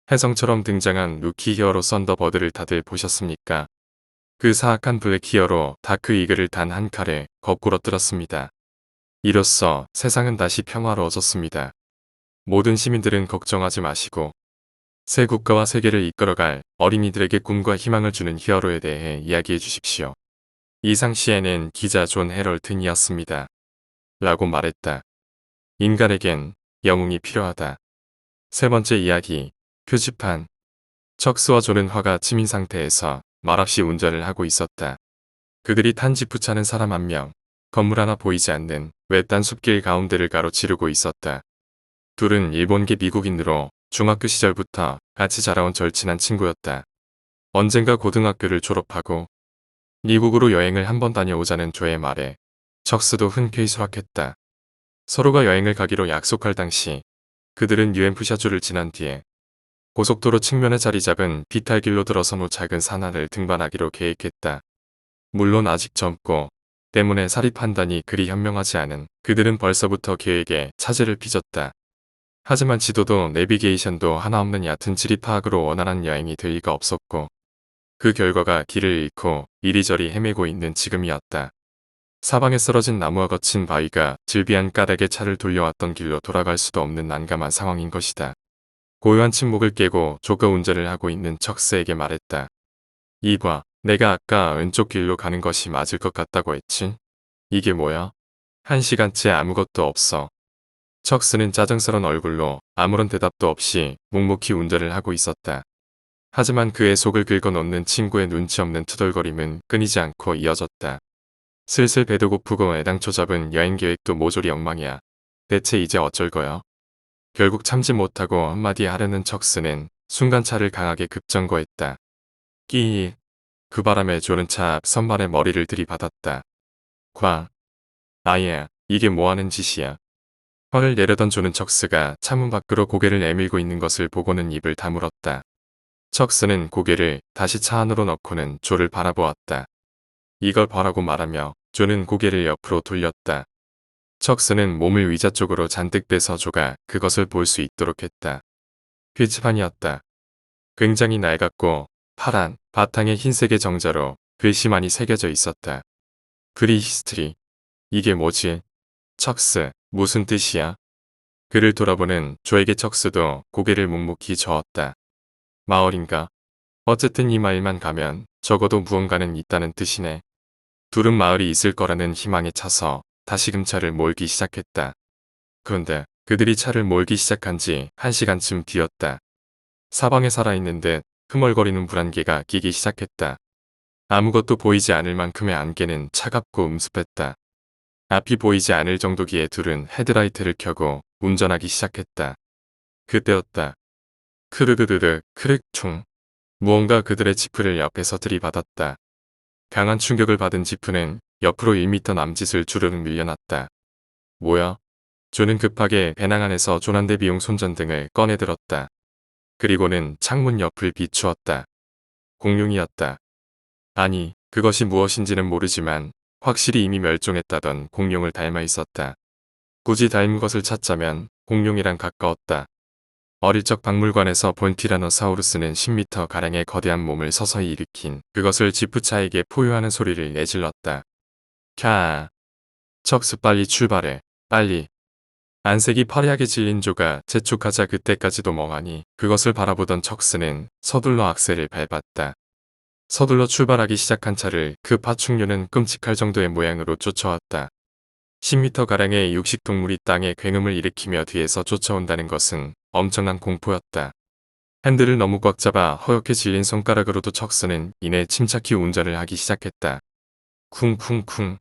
S1: 혜성처럼 등장한 루키 히어로 썬더버드를 다들 보셨습니까? 그 사악한 블랙 히어로 다크 이글을 단 한 칼에 거꾸로 뚫었습니다. 이로써 세상은 다시 평화로워졌습니다. 모든 시민들은 걱정하지 마시고 새 국가와 세계를 이끌어갈 어린이들에게 꿈과 희망을 주는 히어로에 대해 이야기해 주십시오. 이상 CNN 기자 존 헤럴튼이었습니다. 라고 말했다. 인간에겐 영웅이 필요하다. 세 번째 이야기, 표지판. 척스와 존은 화가 치민 상태에서 말없이 운전을 하고 있었다. 그들이 탄 지프차는 사람 한 명, 건물 하나 보이지 않는 외딴 숲길 가운데를 가로지르고 있었다. 둘은 일본계 미국인으로 중학교 시절부터 같이 자라온 절친한 친구였다. 언젠가 고등학교를 졸업하고 미국으로 여행을 한번 다녀오자는 조의 말에 척스도 흔쾌히 수락했다. 서로가 여행을 가기로 약속할 당시 그들은 UMF샤주를 지난 뒤에 고속도로 측면에 자리 잡은 비탈길로 들어선 작은 산하를 등반하기로 계획했다. 물론 아직 젊고 때문에 사리 판단이 그리 현명하지 않은 그들은 벌써부터 계획에 차질을 빚었다. 하지만 지도도 내비게이션도 하나 없는 얕은 지리 파악으로 원활한 여행이 될 리가 없었고 그 결과가 길을 잃고 이리저리 헤매고 있는 지금이었다. 사방에 쓰러진 나무와 거친 바위가 질비한 까닭에 차를 돌려왔던 길로 돌아갈 수도 없는 난감한 상황인 것이다. 고요한 침묵을 깨고 조가 운전을 하고 있는 척스에게 말했다. 이봐, 내가 아까 왼쪽 길로 가는 것이 맞을 것 같다고 했지? 이게 뭐야? 1시간째 아무것도 없어. 척스는 짜증스런 얼굴로 아무런 대답도 없이 묵묵히 운전을 하고 있었다. 하지만 그의 속을 긁어놓는 친구의 눈치 없는 투덜거림은 끊이지 않고 이어졌다. 슬슬 배도 고프고 애당초 잡은 여행 계획도 모조리 엉망이야. 대체 이제 어쩔 거야? 결국 참지 못하고 한마디 하려는 척스는 순간 차를 강하게 급정거했다. 끼익. 그 바람에 조는 차 앞 선반에 머리를 들이받았다. 아예, 이게 뭐하는 짓이야. 화를 내려던 조는 척스가 차문 밖으로 고개를 내밀고 있는 것을 보고는 입을 다물었다. 척스는 고개를 다시 차 안으로 넣고는 조를 바라보았다. 이걸 봐라고 말하며 조는 고개를 옆으로 돌렸다. 척스는 몸을 의자 쪽으로 잔뜩 빼서 조가 그것을 볼 수 있도록 했다. 표지판이었다. 굉장히 낡았고 파란 바탕에 흰색의 정자로 글씨만이 새겨져 있었다. 프리히스트리. 이게 뭐지? 척스, 무슨 뜻이야? 그를 돌아보는 조에게 척스도 고개를 묵묵히 저었다. 마을인가? 어쨌든 이 마을만 가면 적어도 무언가는 있다는 뜻이네. 둘은 마을이 있을 거라는 희망에 차서 다시금 차를 몰기 시작했다. 그런데 그들이 차를 몰기 시작한 지 1시간쯤 뒤였다. 사방에 살아있는 듯 흐멀거리는 불안개가 끼기 시작했다. 아무것도 보이지 않을 만큼의 안개는 차갑고 음습했다. 앞이 보이지 않을 정도기에 둘은 헤드라이트를 켜고 운전하기 시작했다. 그때였다. 크르르르르 크륵충. 무언가 그들의 지프를 옆에서 들이받았다. 강한 충격을 받은 지프는 옆으로 1m 남짓을 주르륵 밀려났다. 뭐야? 조는 급하게 배낭 안에서 조난대비용 손전등을 꺼내들었다. 그리고는 창문 옆을 비추었다. 공룡이었다. 아니, 그것이 무엇인지는 모르지만 확실히 이미 멸종했다던 공룡을 닮아 있었다. 굳이 닮은 것을 찾자면 공룡이랑 가까웠다. 어릴 적 박물관에서 본 티라노사우루스는 10m가량의 거대한 몸을 서서히 일으킨 그것을 지프차에게 포효하는 소리를 내질렀다. 캬. 척스 빨리 출발해. 빨리. 안색이 파래하게 질린 조가 재촉하자 그때까지도 멍하니 그것을 바라보던 척스는 서둘러 악셀을 밟았다. 서둘러 출발하기 시작한 차를 그 파충류는 끔찍할 정도의 모양으로 쫓아왔다. 10m가량의 육식동물이 땅에 굉음을 일으키며 뒤에서 쫓아온다는 것은 엄청난 공포였다. 핸들을 너무 꽉 잡아 허옇게 질린 손가락으로도 척스는 이내 침착히 운전을 하기 시작했다. 쿵쿵쿵.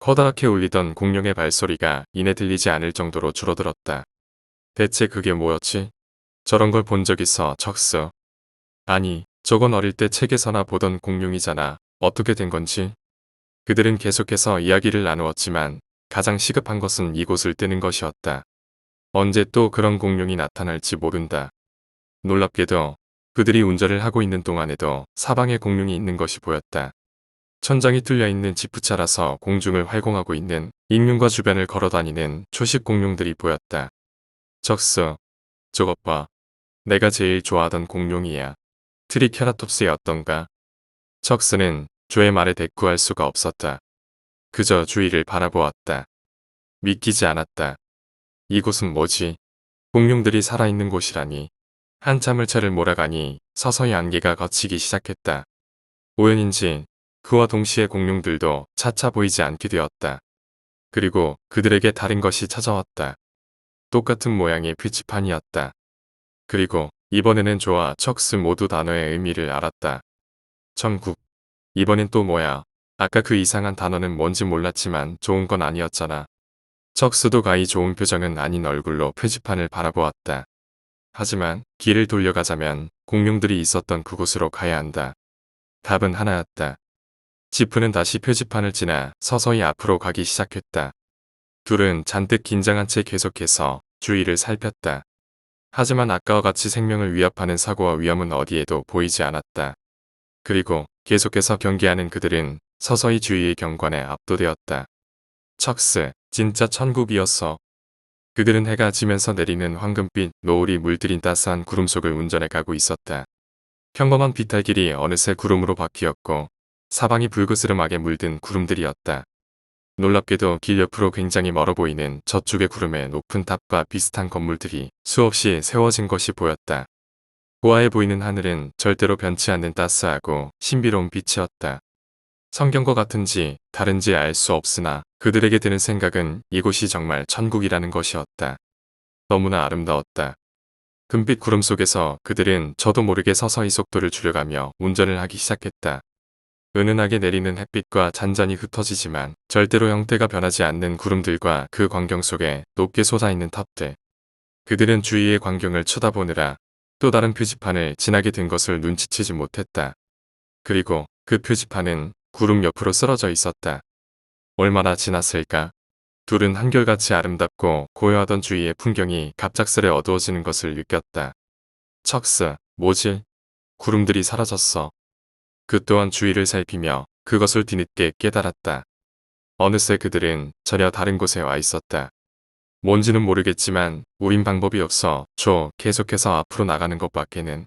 S1: 커다랗게 울리던 공룡의 발소리가 이내 들리지 않을 정도로 줄어들었다. 대체 그게 뭐였지? 저런 걸 본 적 있어, 척스. 아니, 저건 어릴 때 책에서나 보던 공룡이잖아. 어떻게 된 건지. 그들은 계속해서 이야기를 나누었지만 가장 시급한 것은 이곳을 뜨는 것이었다. 언제 또 그런 공룡이 나타날지 모른다. 놀랍게도 그들이 운전을 하고 있는 동안에도 사방에 공룡이 있는 것이 보였다. 천장이 뚫려있는 지프차라서 공중을 활공하고 있는 익룡과 주변을 걸어다니는 초식 공룡들이 보였다. 척스, 저것 봐. 내가 제일 좋아하던 공룡이야. 트리케라톱스였던가. 척스는 조의 말에 대꾸할 수가 없었다. 그저 주위를 바라보았다. 믿기지 않았다. 이곳은 뭐지? 공룡들이 살아있는 곳이라니. 한참을 차를 몰아가니 서서히 안개가 걷히기 시작했다. 우연인지 그와 동시에 공룡들도 차차 보이지 않게 되었다. 그리고 그들에게 다른 것이 찾아왔다. 똑같은 모양의 표지판이었다. 그리고 이번에는 조와 척스 모두 단어의 의미를 알았다. 천국. 이번엔 또 뭐야? 아까 그 이상한 단어는 뭔지 몰랐지만 좋은 건 아니었잖아. 척스도 가히 좋은 표정은 아닌 얼굴로 표지판을 바라보았다. 하지만 길을 돌려가자면 공룡들이 있었던 그곳으로 가야 한다. 답은 하나였다. 지프는 다시 표지판을 지나 서서히 앞으로 가기 시작했다. 둘은 잔뜩 긴장한 채 계속해서 주위를 살폈다. 하지만 아까와 같이 생명을 위협하는 사고와 위험은 어디에도 보이지 않았다. 그리고 계속해서 경계하는 그들은 서서히 주위의 경관에 압도되었다. 척스, 진짜 천국이었어. 그들은 해가 지면서 내리는 황금빛 노을이 물들인 따스한 구름 속을 운전해 가고 있었다. 평범한 비탈길이 어느새 구름으로 바뀌었고 사방이 불그스름하게 물든 구름들이었다. 놀랍게도 길 옆으로 굉장히 멀어 보이는 저쪽의 구름에 높은 탑과 비슷한 건물들이 수없이 세워진 것이 보였다. 고와해 보이는 하늘은 절대로 변치 않는 따스하고 신비로운 빛이었다. 성경과 같은지 다른지 알 수 없으나 그들에게 드는 생각은 이곳이 정말 천국이라는 것이었다. 너무나 아름다웠다. 금빛 구름 속에서 그들은 저도 모르게 서서히 속도를 줄여가며 운전을 하기 시작했다. 은은하게 내리는 햇빛과 잔잔히 흩어지지만 절대로 형태가 변하지 않는 구름들과 그 광경 속에 높게 솟아있는 탑들. 그들은 주위의 광경을 쳐다보느라 또 다른 표지판을 지나게 된 것을 눈치채지 못했다. 그리고 그 표지판은 구름 옆으로 쓰러져 있었다. 얼마나 지났을까? 둘은 한결같이 아름답고 고요하던 주위의 풍경이 갑작스레 어두워지는 것을 느꼈다. 척스, 뭐지? 구름들이 사라졌어. 그 또한 주위를 살피며 그것을 뒤늦게 깨달았다. 어느새 그들은 전혀 다른 곳에 와 있었다. 뭔지는 모르겠지만 우린 방법이 없어 계속해서 앞으로 나가는 것밖에는.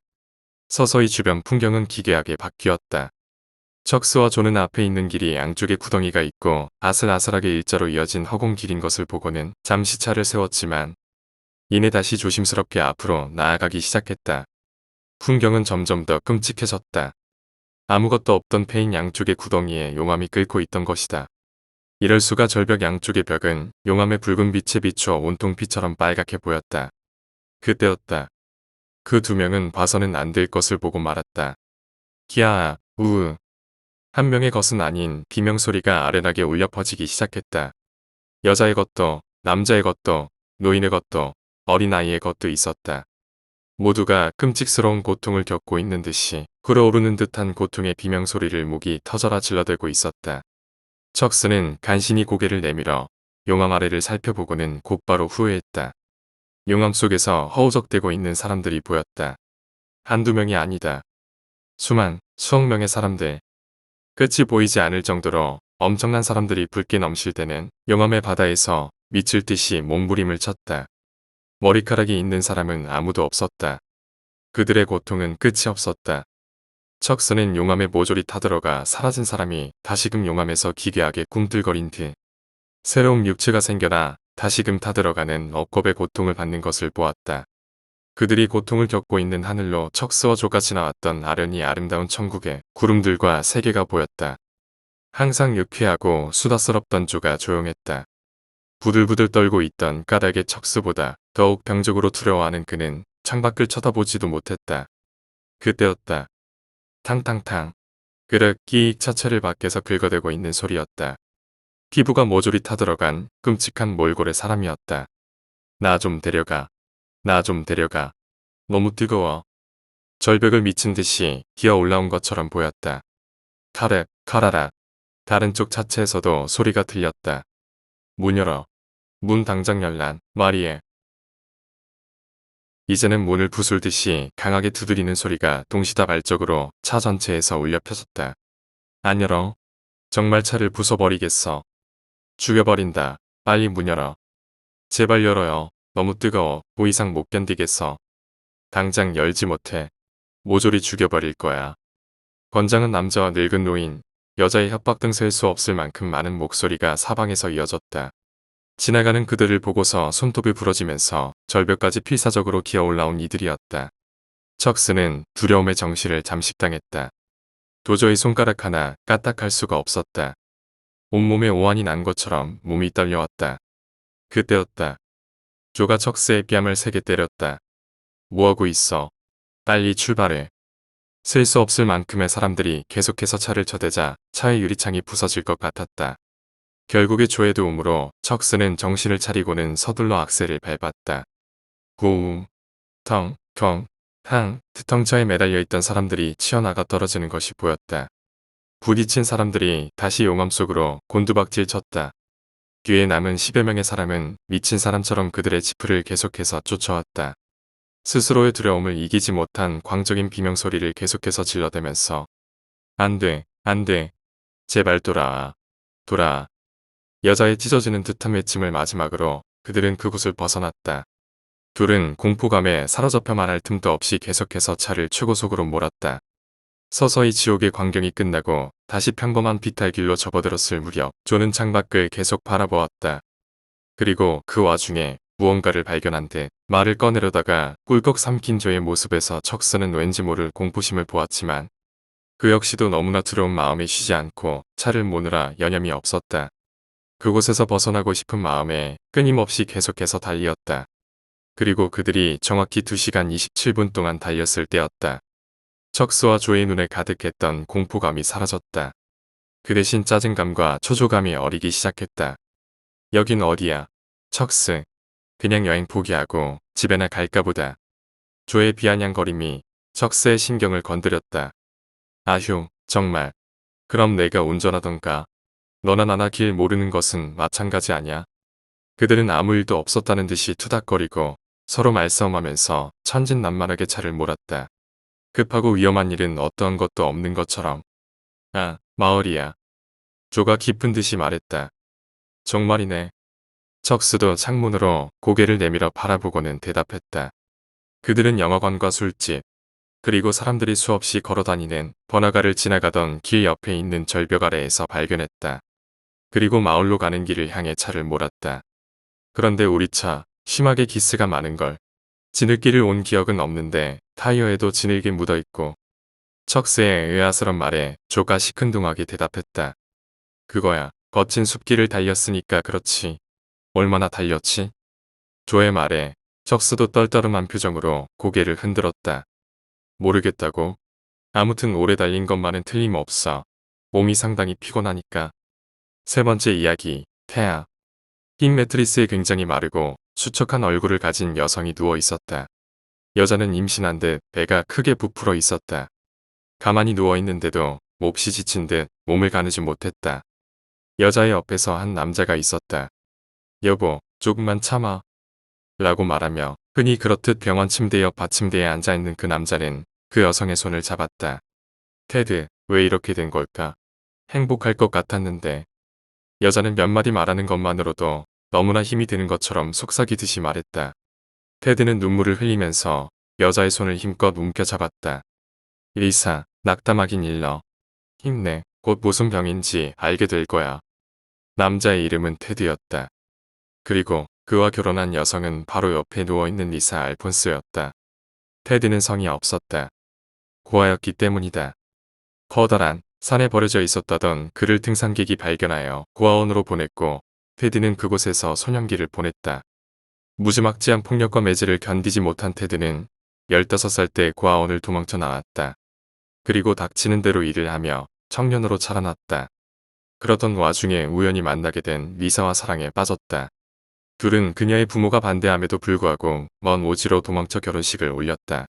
S1: 서서히 주변 풍경은 기괴하게 바뀌었다. 척스와 조는 앞에 있는 길이 양쪽에 구덩이가 있고 아슬아슬하게 일자로 이어진 허공길인 것을 보고는 잠시 차를 세웠지만 이내 다시 조심스럽게 앞으로 나아가기 시작했다. 풍경은 점점 더 끔찍해졌다. 아무것도 없던 패인 양쪽의 구덩이에 용암이 끓고 있던 것이다. 이럴 수가. 절벽 양쪽의 벽은 용암의 붉은 빛에 비추어 온통 피처럼 빨갛게 보였다. 그때였다. 그 두 명은 봐서는 안 될 것을 보고 말았다. 기아아, 우으. 한 명의 것은 아닌 비명소리가 아련하게 울려 퍼지기 시작했다. 여자의 것도, 남자의 것도, 노인의 것도, 어린아이의 것도 있었다. 모두가 끔찍스러운 고통을 겪고 있는 듯이 끓어오르는 듯한 고통의 비명소리를 목이 터져라 질러대고 있었다. 척스는 간신히 고개를 내밀어 용암 아래를 살펴보고는 곧바로 후회했다. 용암 속에서 허우적대고 있는 사람들이 보였다. 한두 명이 아니다. 수억 명의 사람들. 끝이 보이지 않을 정도로 엄청난 사람들이 붉게 넘실 때는 용암의 바다에서 미칠 듯이 몸부림을 쳤다. 머리카락이 있는 사람은 아무도 없었다. 그들의 고통은 끝이 없었다. 척스는 용암에 모조리 타들어가 사라진 사람이 다시금 용암에서 기괴하게 꿈틀거린 듯 새로운 육체가 생겨나 다시금 타들어가는 억겁의 고통을 받는 것을 보았다. 그들이 고통을 겪고 있는 하늘로 척스와 조가 지나왔던 아련히 아름다운 천국의 구름들과 세계가 보였다. 항상 유쾌하고 수다스럽던 조가 조용했다. 부들부들 떨고 있던 까닭의 척스보다 더욱 병적으로 두려워하는 그는 창밖을 쳐다보지도 못했다. 그때였다. 탕탕탕. 그릇 끼익 차체를 밖에서 긁어대고 있는 소리였다. 피부가 모조리 타들어간 끔찍한 몰골의 사람이었다. 나 좀 데려가. 나 좀 데려가. 너무 뜨거워. 절벽을 미친 듯이 기어 올라온 것처럼 보였다. 카랩, 카라락. 다른 쪽 차체에서도 소리가 들렸다. 문 열어. 문 당장 열란, 마리에. 이제는 문을 부술듯이 강하게 두드리는 소리가 동시다발적으로 차 전체에서 울려 퍼졌다. 안 열어. 정말 차를 부숴버리겠어. 죽여버린다. 빨리 문 열어. 제발 열어요. 너무 뜨거워. 더 이상 못 견디겠어. 당장 열지 못해. 모조리 죽여버릴 거야. 권장은 남자와 늙은 노인, 여자의 협박 등 셀 수 없을 만큼 많은 목소리가 사방에서 이어졌다. 지나가는 그들을 보고서 손톱이 부러지면서 절벽까지 필사적으로 기어 올라온 이들이었다. 척스는 두려움의 정신을 잠식당했다. 도저히 손가락 하나 까딱할 수가 없었다. 온몸에 오한이 난 것처럼 몸이 떨려왔다. 그때였다. 조가 척스의 뺨을 세게 때렸다. 뭐하고 있어? 빨리 출발해. 셀 수 없을 만큼의 사람들이 계속해서 차를 쳐대자 차의 유리창이 부서질 것 같았다. 결국에 조의 도움으로 척스는 정신을 차리고는 서둘러 악셀을 밟았다. 고우, 텅, 경, 항, 뒤텅차에 매달려 있던 사람들이 치어나가 떨어지는 것이 보였다. 부딪힌 사람들이 다시 용암 속으로 곤두박질 쳤다. 뒤에 남은 10여 명의 사람은 미친 사람처럼 그들의 지프를 계속해서 쫓아왔다. 스스로의 두려움을 이기지 못한 광적인 비명소리를 계속해서 질러대면서 안 돼, 안 돼. 제발 돌아와. 돌아와. 여자의 찢어지는 듯한 외침을 마지막으로 그들은 그곳을 벗어났다. 둘은 공포감에 사로잡혀 말할 틈도 없이 계속해서 차를 최고속으로 몰았다. 서서히 지옥의 광경이 끝나고 다시 평범한 비탈길로 접어들었을 무렵 조는 창밖을 계속 바라보았다. 그리고 그 와중에 무언가를 발견한 듯 말을 꺼내려다가 꿀꺽 삼킨 조의 모습에서 척스는 왠지 모를 공포심을 보았지만 그 역시도 너무나 두려운 마음에 쉬지 않고 차를 모느라 여념이 없었다. 그곳에서 벗어나고 싶은 마음에 끊임없이 계속해서 달리었다. 그리고 그들이 정확히 2시간 27분 동안 달렸을 때였다. 척스와 조의 눈에 가득했던 공포감이 사라졌다. 그 대신 짜증감과 초조감이 어리기 시작했다. 여긴 어디야? 척스. 그냥 여행 포기하고 집에나 갈까 보다. 조의 비아냥거림이 척스의 신경을 건드렸다. 아휴, 정말. 그럼 내가 운전하던가. 너나 나나 길 모르는 것은 마찬가지 아냐? 그들은 아무 일도 없었다는 듯이 투닥거리고 서로 말싸움하면서 천진난만하게 차를 몰았다. 급하고 위험한 일은 어떠한 것도 없는 것처럼. 아, 마을이야. 조가 깊은 듯이 말했다. 정말이네. 척스도 창문으로 고개를 내밀어 바라보고는 대답했다. 그들은 영화관과 술집, 그리고 사람들이 수없이 걸어다니는 번화가를 지나가던 길 옆에 있는 절벽 아래에서 발견했다. 그리고 마을로 가는 길을 향해 차를 몰았다. 그런데 우리 차, 심하게 기스가 많은걸. 지느끼를 온 기억은 없는데 타이어에도 진흙이 묻어있고. 척스의 의아스런 말에 조가 시큰둥하게 대답했다. 그거야, 거친 숲길을 달렸으니까 그렇지. 얼마나 달렸지? 조의 말에 척스도 떨떠름한 표정으로 고개를 흔들었다. 모르겠다고? 아무튼 오래 달린 것만은 틀림없어. 몸이 상당히 피곤하니까. 세 번째 이야기, 태아. 흰 매트리스에 굉장히 마르고 수척한 얼굴을 가진 여성이 누워 있었다. 여자는 임신한 듯 배가 크게 부풀어 있었다. 가만히 누워 있는데도 몹시 지친 듯 몸을 가누지 못했다. 여자의 옆에서 한 남자가 있었다. 여보, 조금만 참아. 라고 말하며 흔히 그렇듯 병원 침대 옆 받침대에 앉아있는 그 남자는 그 여성의 손을 잡았다. 테드, 왜 이렇게 된 걸까? 행복할 것 같았는데. 여자는 몇 마디 말하는 것만으로도 너무나 힘이 드는 것처럼 속삭이듯이 말했다. 테드는 눈물을 흘리면서 여자의 손을 힘껏 움켜잡았다. 리사, 낙담하긴 일러. 힘내, 곧 무슨 병인지 알게 될 거야. 남자의 이름은 테드였다. 그리고 그와 결혼한 여성은 바로 옆에 누워있는 리사 알폰스였다. 테드는 성이 없었다. 고아였기 때문이다. 커다란 산에 버려져 있었다던 그를 등산객이 발견하여 고아원으로 보냈고 테드는 그곳에서 소년기를 보냈다. 무지막지한 폭력과 매질을 견디지 못한 테드는 15살 때 고아원을 도망쳐 나왔다. 그리고 닥치는 대로 일을 하며 청년으로 자라났다. 그러던 와중에 우연히 만나게 된 리사와 사랑에 빠졌다. 둘은 그녀의 부모가 반대함에도 불구하고 먼 오지로 도망쳐 결혼식을 올렸다.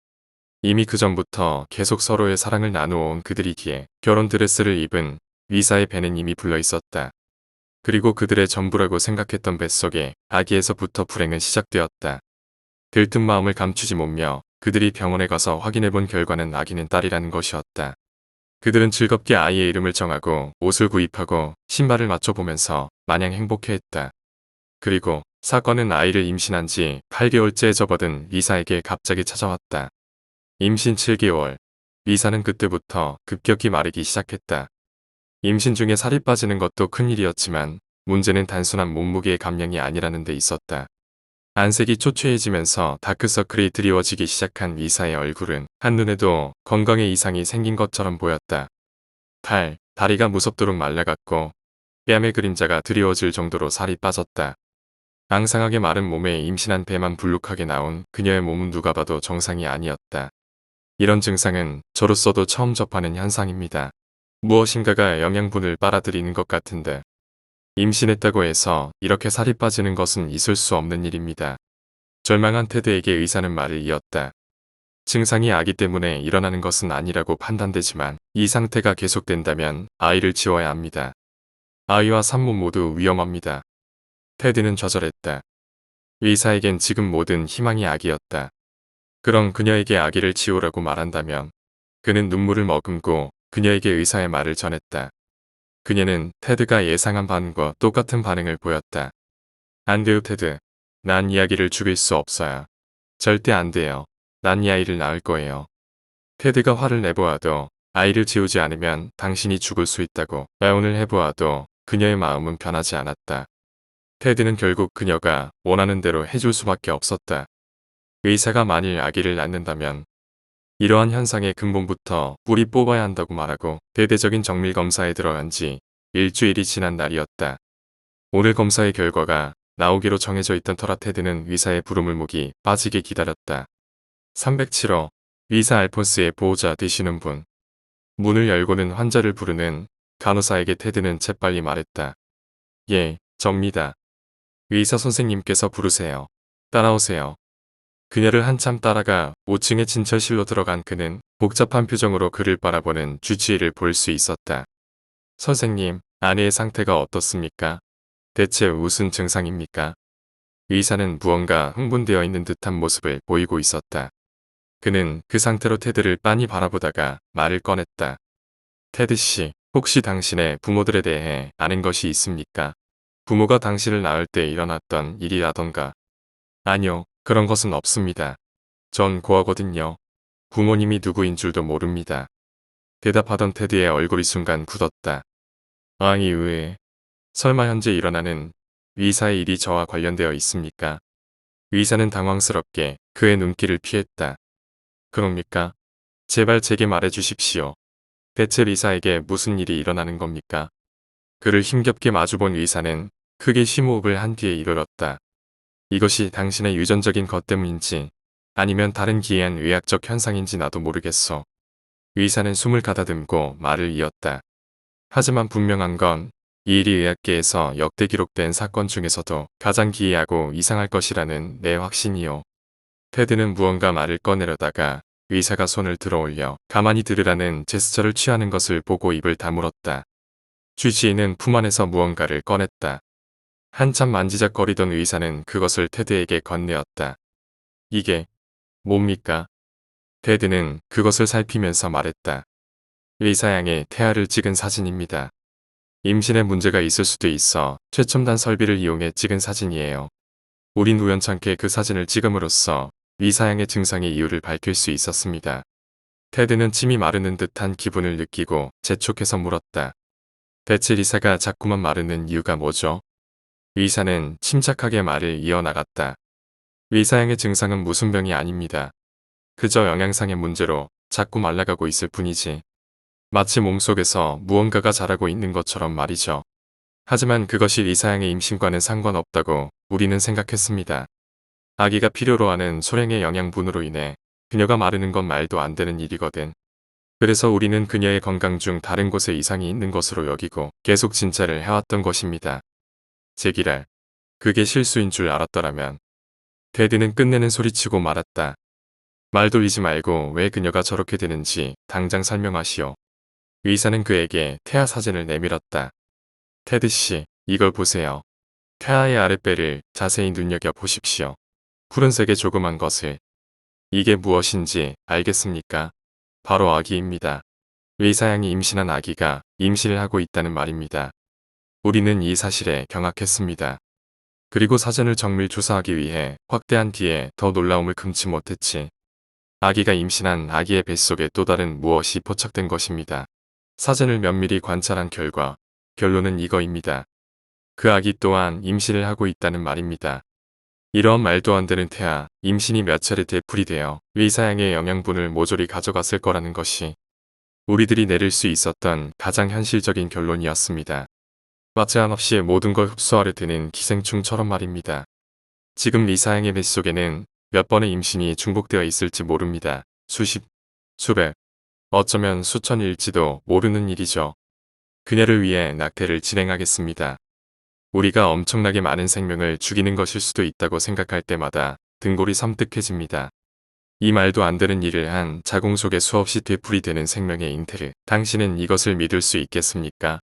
S1: 이미 그 전부터 계속 서로의 사랑을 나누어온 그들이기에 결혼 드레스를 입은 리사의 배는 이미 불러 있었다. 그리고 그들의 전부라고 생각했던 뱃속에 아기에서부터 불행은 시작되었다. 들뜬 마음을 감추지 못며 그들이 병원에 가서 확인해본 결과는 아기는 딸이라는 것이었다. 그들은 즐겁게 아이의 이름을 정하고 옷을 구입하고 신발을 맞춰보면서 마냥 행복해했다. 그리고 사건은 아이를 임신한 지 8개월째에 접어든 리사에게 갑자기 찾아왔다. 임신 7개월. 리사는 그때부터 급격히 마르기 시작했다. 임신 중에 살이 빠지는 것도 큰일이었지만 문제는 단순한 몸무게의 감량이 아니라는 데 있었다. 안색이 초췌해지면서 다크서클이 드리워지기 시작한 리사의 얼굴은 한눈에도 건강에 이상이 생긴 것처럼 보였다. 다리가 무섭도록 말라갔고 뺨의 그림자가 드리워질 정도로 살이 빠졌다. 앙상하게 마른 몸에 임신한 배만 불룩하게 나온 그녀의 몸은 누가 봐도 정상이 아니었다. 이런 증상은 저로서도 처음 접하는 현상입니다. 무엇인가가 영양분을 빨아들이는 것 같은데 임신했다고 해서 이렇게 살이 빠지는 것은 있을 수 없는 일입니다. 절망한 테드에게 의사는 말을 이었다. 증상이 아기 때문에 일어나는 것은 아니라고 판단되지만 이 상태가 계속된다면 아이를 지워야 합니다. 아이와 산모 모두 위험합니다. 테드는 좌절했다. 의사에겐 지금 모든 희망이 아기였다. 그럼 그녀에게 아기를 지우라고 말한다면 그는 눈물을 머금고 그녀에게 의사의 말을 전했다. 그녀는 테드가 예상한 반응과 똑같은 반응을 보였다. 안 돼요 테드. 난 이 아기를 죽일 수 없어요. 절대 안 돼요. 난 이 아이를 낳을 거예요. 테드가 화를 내보아도 아이를 지우지 않으면 당신이 죽을 수 있다고 애원을 해보아도 그녀의 마음은 변하지 않았다. 테드는 결국 그녀가 원하는 대로 해줄 수밖에 없었다. 의사가 만일 아기를 낳는다면 이러한 현상의 근본부터 뿌리 뽑아야 한다고 말하고 대대적인 정밀 검사에 들어간 지 일주일이 지난 날이었다. 오늘 검사의 결과가 나오기로 정해져 있던 터라 테드는 의사의 부름을 목이 빠지게 기다렸다. 307호 의사 알폰스의 보호자 되시는 분. 문을 열고는 환자를 부르는 간호사에게 테드는 재빨리 말했다. 예, 접니다. 의사 선생님께서 부르세요. 따라오세요. 그녀를 한참 따라가 5층의 진찰실로 들어간 그는 복잡한 표정으로 그를 바라보는 주치의를 볼 수 있었다. 선생님, 아내의 상태가 어떻습니까? 대체 무슨 증상입니까? 의사는 무언가 흥분되어 있는 듯한 모습을 보이고 있었다. 그는 그 상태로 테드를 빤히 바라보다가 말을 꺼냈다. 테드 씨, 혹시 당신의 부모들에 대해 아는 것이 있습니까? 부모가 당신을 낳을 때 일어났던 일이라던가. 아니요, 그런 것은 없습니다. 전 고아거든요. 부모님이 누구인 줄도 모릅니다. 대답하던 테드의 얼굴이 순간 굳었다. 아이 의외. 설마 현재 일어나는 의사의 일이 저와 관련되어 있습니까? 의사는 당황스럽게 그의 눈길을 피했다. 그럽니까? 제발 제게 말해 주십시오. 대체 의사에게 무슨 일이 일어나는 겁니까? 그를 힘겹게 마주본 의사는 크게 심호흡을 한 뒤에 이르렀다. 이것이 당신의 유전적인 것 때문인지 아니면 다른 기이한 의학적 현상인지 나도 모르겠어. 의사는 숨을 가다듬고 말을 이었다. 하지만 분명한 건 이 일이 의학계에서 역대 기록된 사건 중에서도 가장 기이하고 이상할 것이라는 내 확신이요. 테드는 무언가 말을 꺼내려다가 의사가 손을 들어올려 가만히 들으라는 제스처를 취하는 것을 보고 입을 다물었다. 주치의는 품 안에서 무언가를 꺼냈다. 한참 만지작거리던 의사는 그것을 테드에게 건네었다. 이게 뭡니까? 테드는 그것을 살피면서 말했다. 의사양의 태아를 찍은 사진입니다. 임신에 문제가 있을 수도 있어 최첨단 설비를 이용해 찍은 사진이에요. 우린 우연찮게 그 사진을 찍음으로써 의사양의 증상의 이유를 밝힐 수 있었습니다. 테드는 침이 마르는 듯한 기분을 느끼고 재촉해서 물었다. 대체 의사가 자꾸만 마르는 이유가 뭐죠? 의사는 침착하게 말을 이어나갔다. 의사양의 증상은 무슨 병이 아닙니다. 그저 영양상의 문제로 자꾸 말라가고 있을 뿐이지. 마치 몸속에서 무언가가 자라고 있는 것처럼 말이죠. 하지만 그것이 의사양의 임신과는 상관없다고 우리는 생각했습니다. 아기가 필요로 하는 소량의 영양분으로 인해 그녀가 마르는 건 말도 안 되는 일이거든. 그래서 우리는 그녀의 건강 중 다른 곳에 이상이 있는 것으로 여기고 계속 진찰을 해왔던 것입니다. 제기랄. 그게 실수인 줄 알았더라면. 테드는 끝내는 소리치고 말았다. 말 돌리지 말고 왜 그녀가 저렇게 되는지 당장 설명하시오. 의사는 그에게 태아 사진을 내밀었다. 테드 씨, 이걸 보세요. 태아의 아랫배를 자세히 눈여겨보십시오. 푸른색의 조그만 것을. 이게 무엇인지 알겠습니까? 바로 아기입니다. 의사양이 임신한 아기가 임신을 하고 있다는 말입니다. 우리는 이 사실에 경악했습니다. 그리고 사진을 정밀 조사하기 위해 확대한 뒤에 더 놀라움을 금치 못했지. 아기가 임신한 아기의 뱃속에 또 다른 무엇이 포착된 것입니다. 사진을 면밀히 관찰한 결과 결론은 이거입니다. 그 아기 또한 임신을 하고 있다는 말입니다. 이러한 말도 안 되는 태아, 임신이 몇 차례 되풀이되어 의사양의 영양분을 모조리 가져갔을 거라는 것이 우리들이 내릴 수 있었던 가장 현실적인 결론이었습니다. 마취한 없이 모든 걸 흡수하려 드는 기생충처럼 말입니다. 지금 의사양의 뱃속에는 몇 번의 임신이 중복되어 있을지 모릅니다. 수십, 수백, 어쩌면 수천일지도 모르는 일이죠. 그녀를 위해 낙태를 진행하겠습니다. 우리가 엄청나게 많은 생명을 죽이는 것일 수도 있다고 생각할 때마다 등골이 섬뜩해집니다. 이 말도 안 되는 일을 한 자궁 속에 수없이 되풀이되는 생명의 잉태를 당신은 이것을 믿을 수 있겠습니까?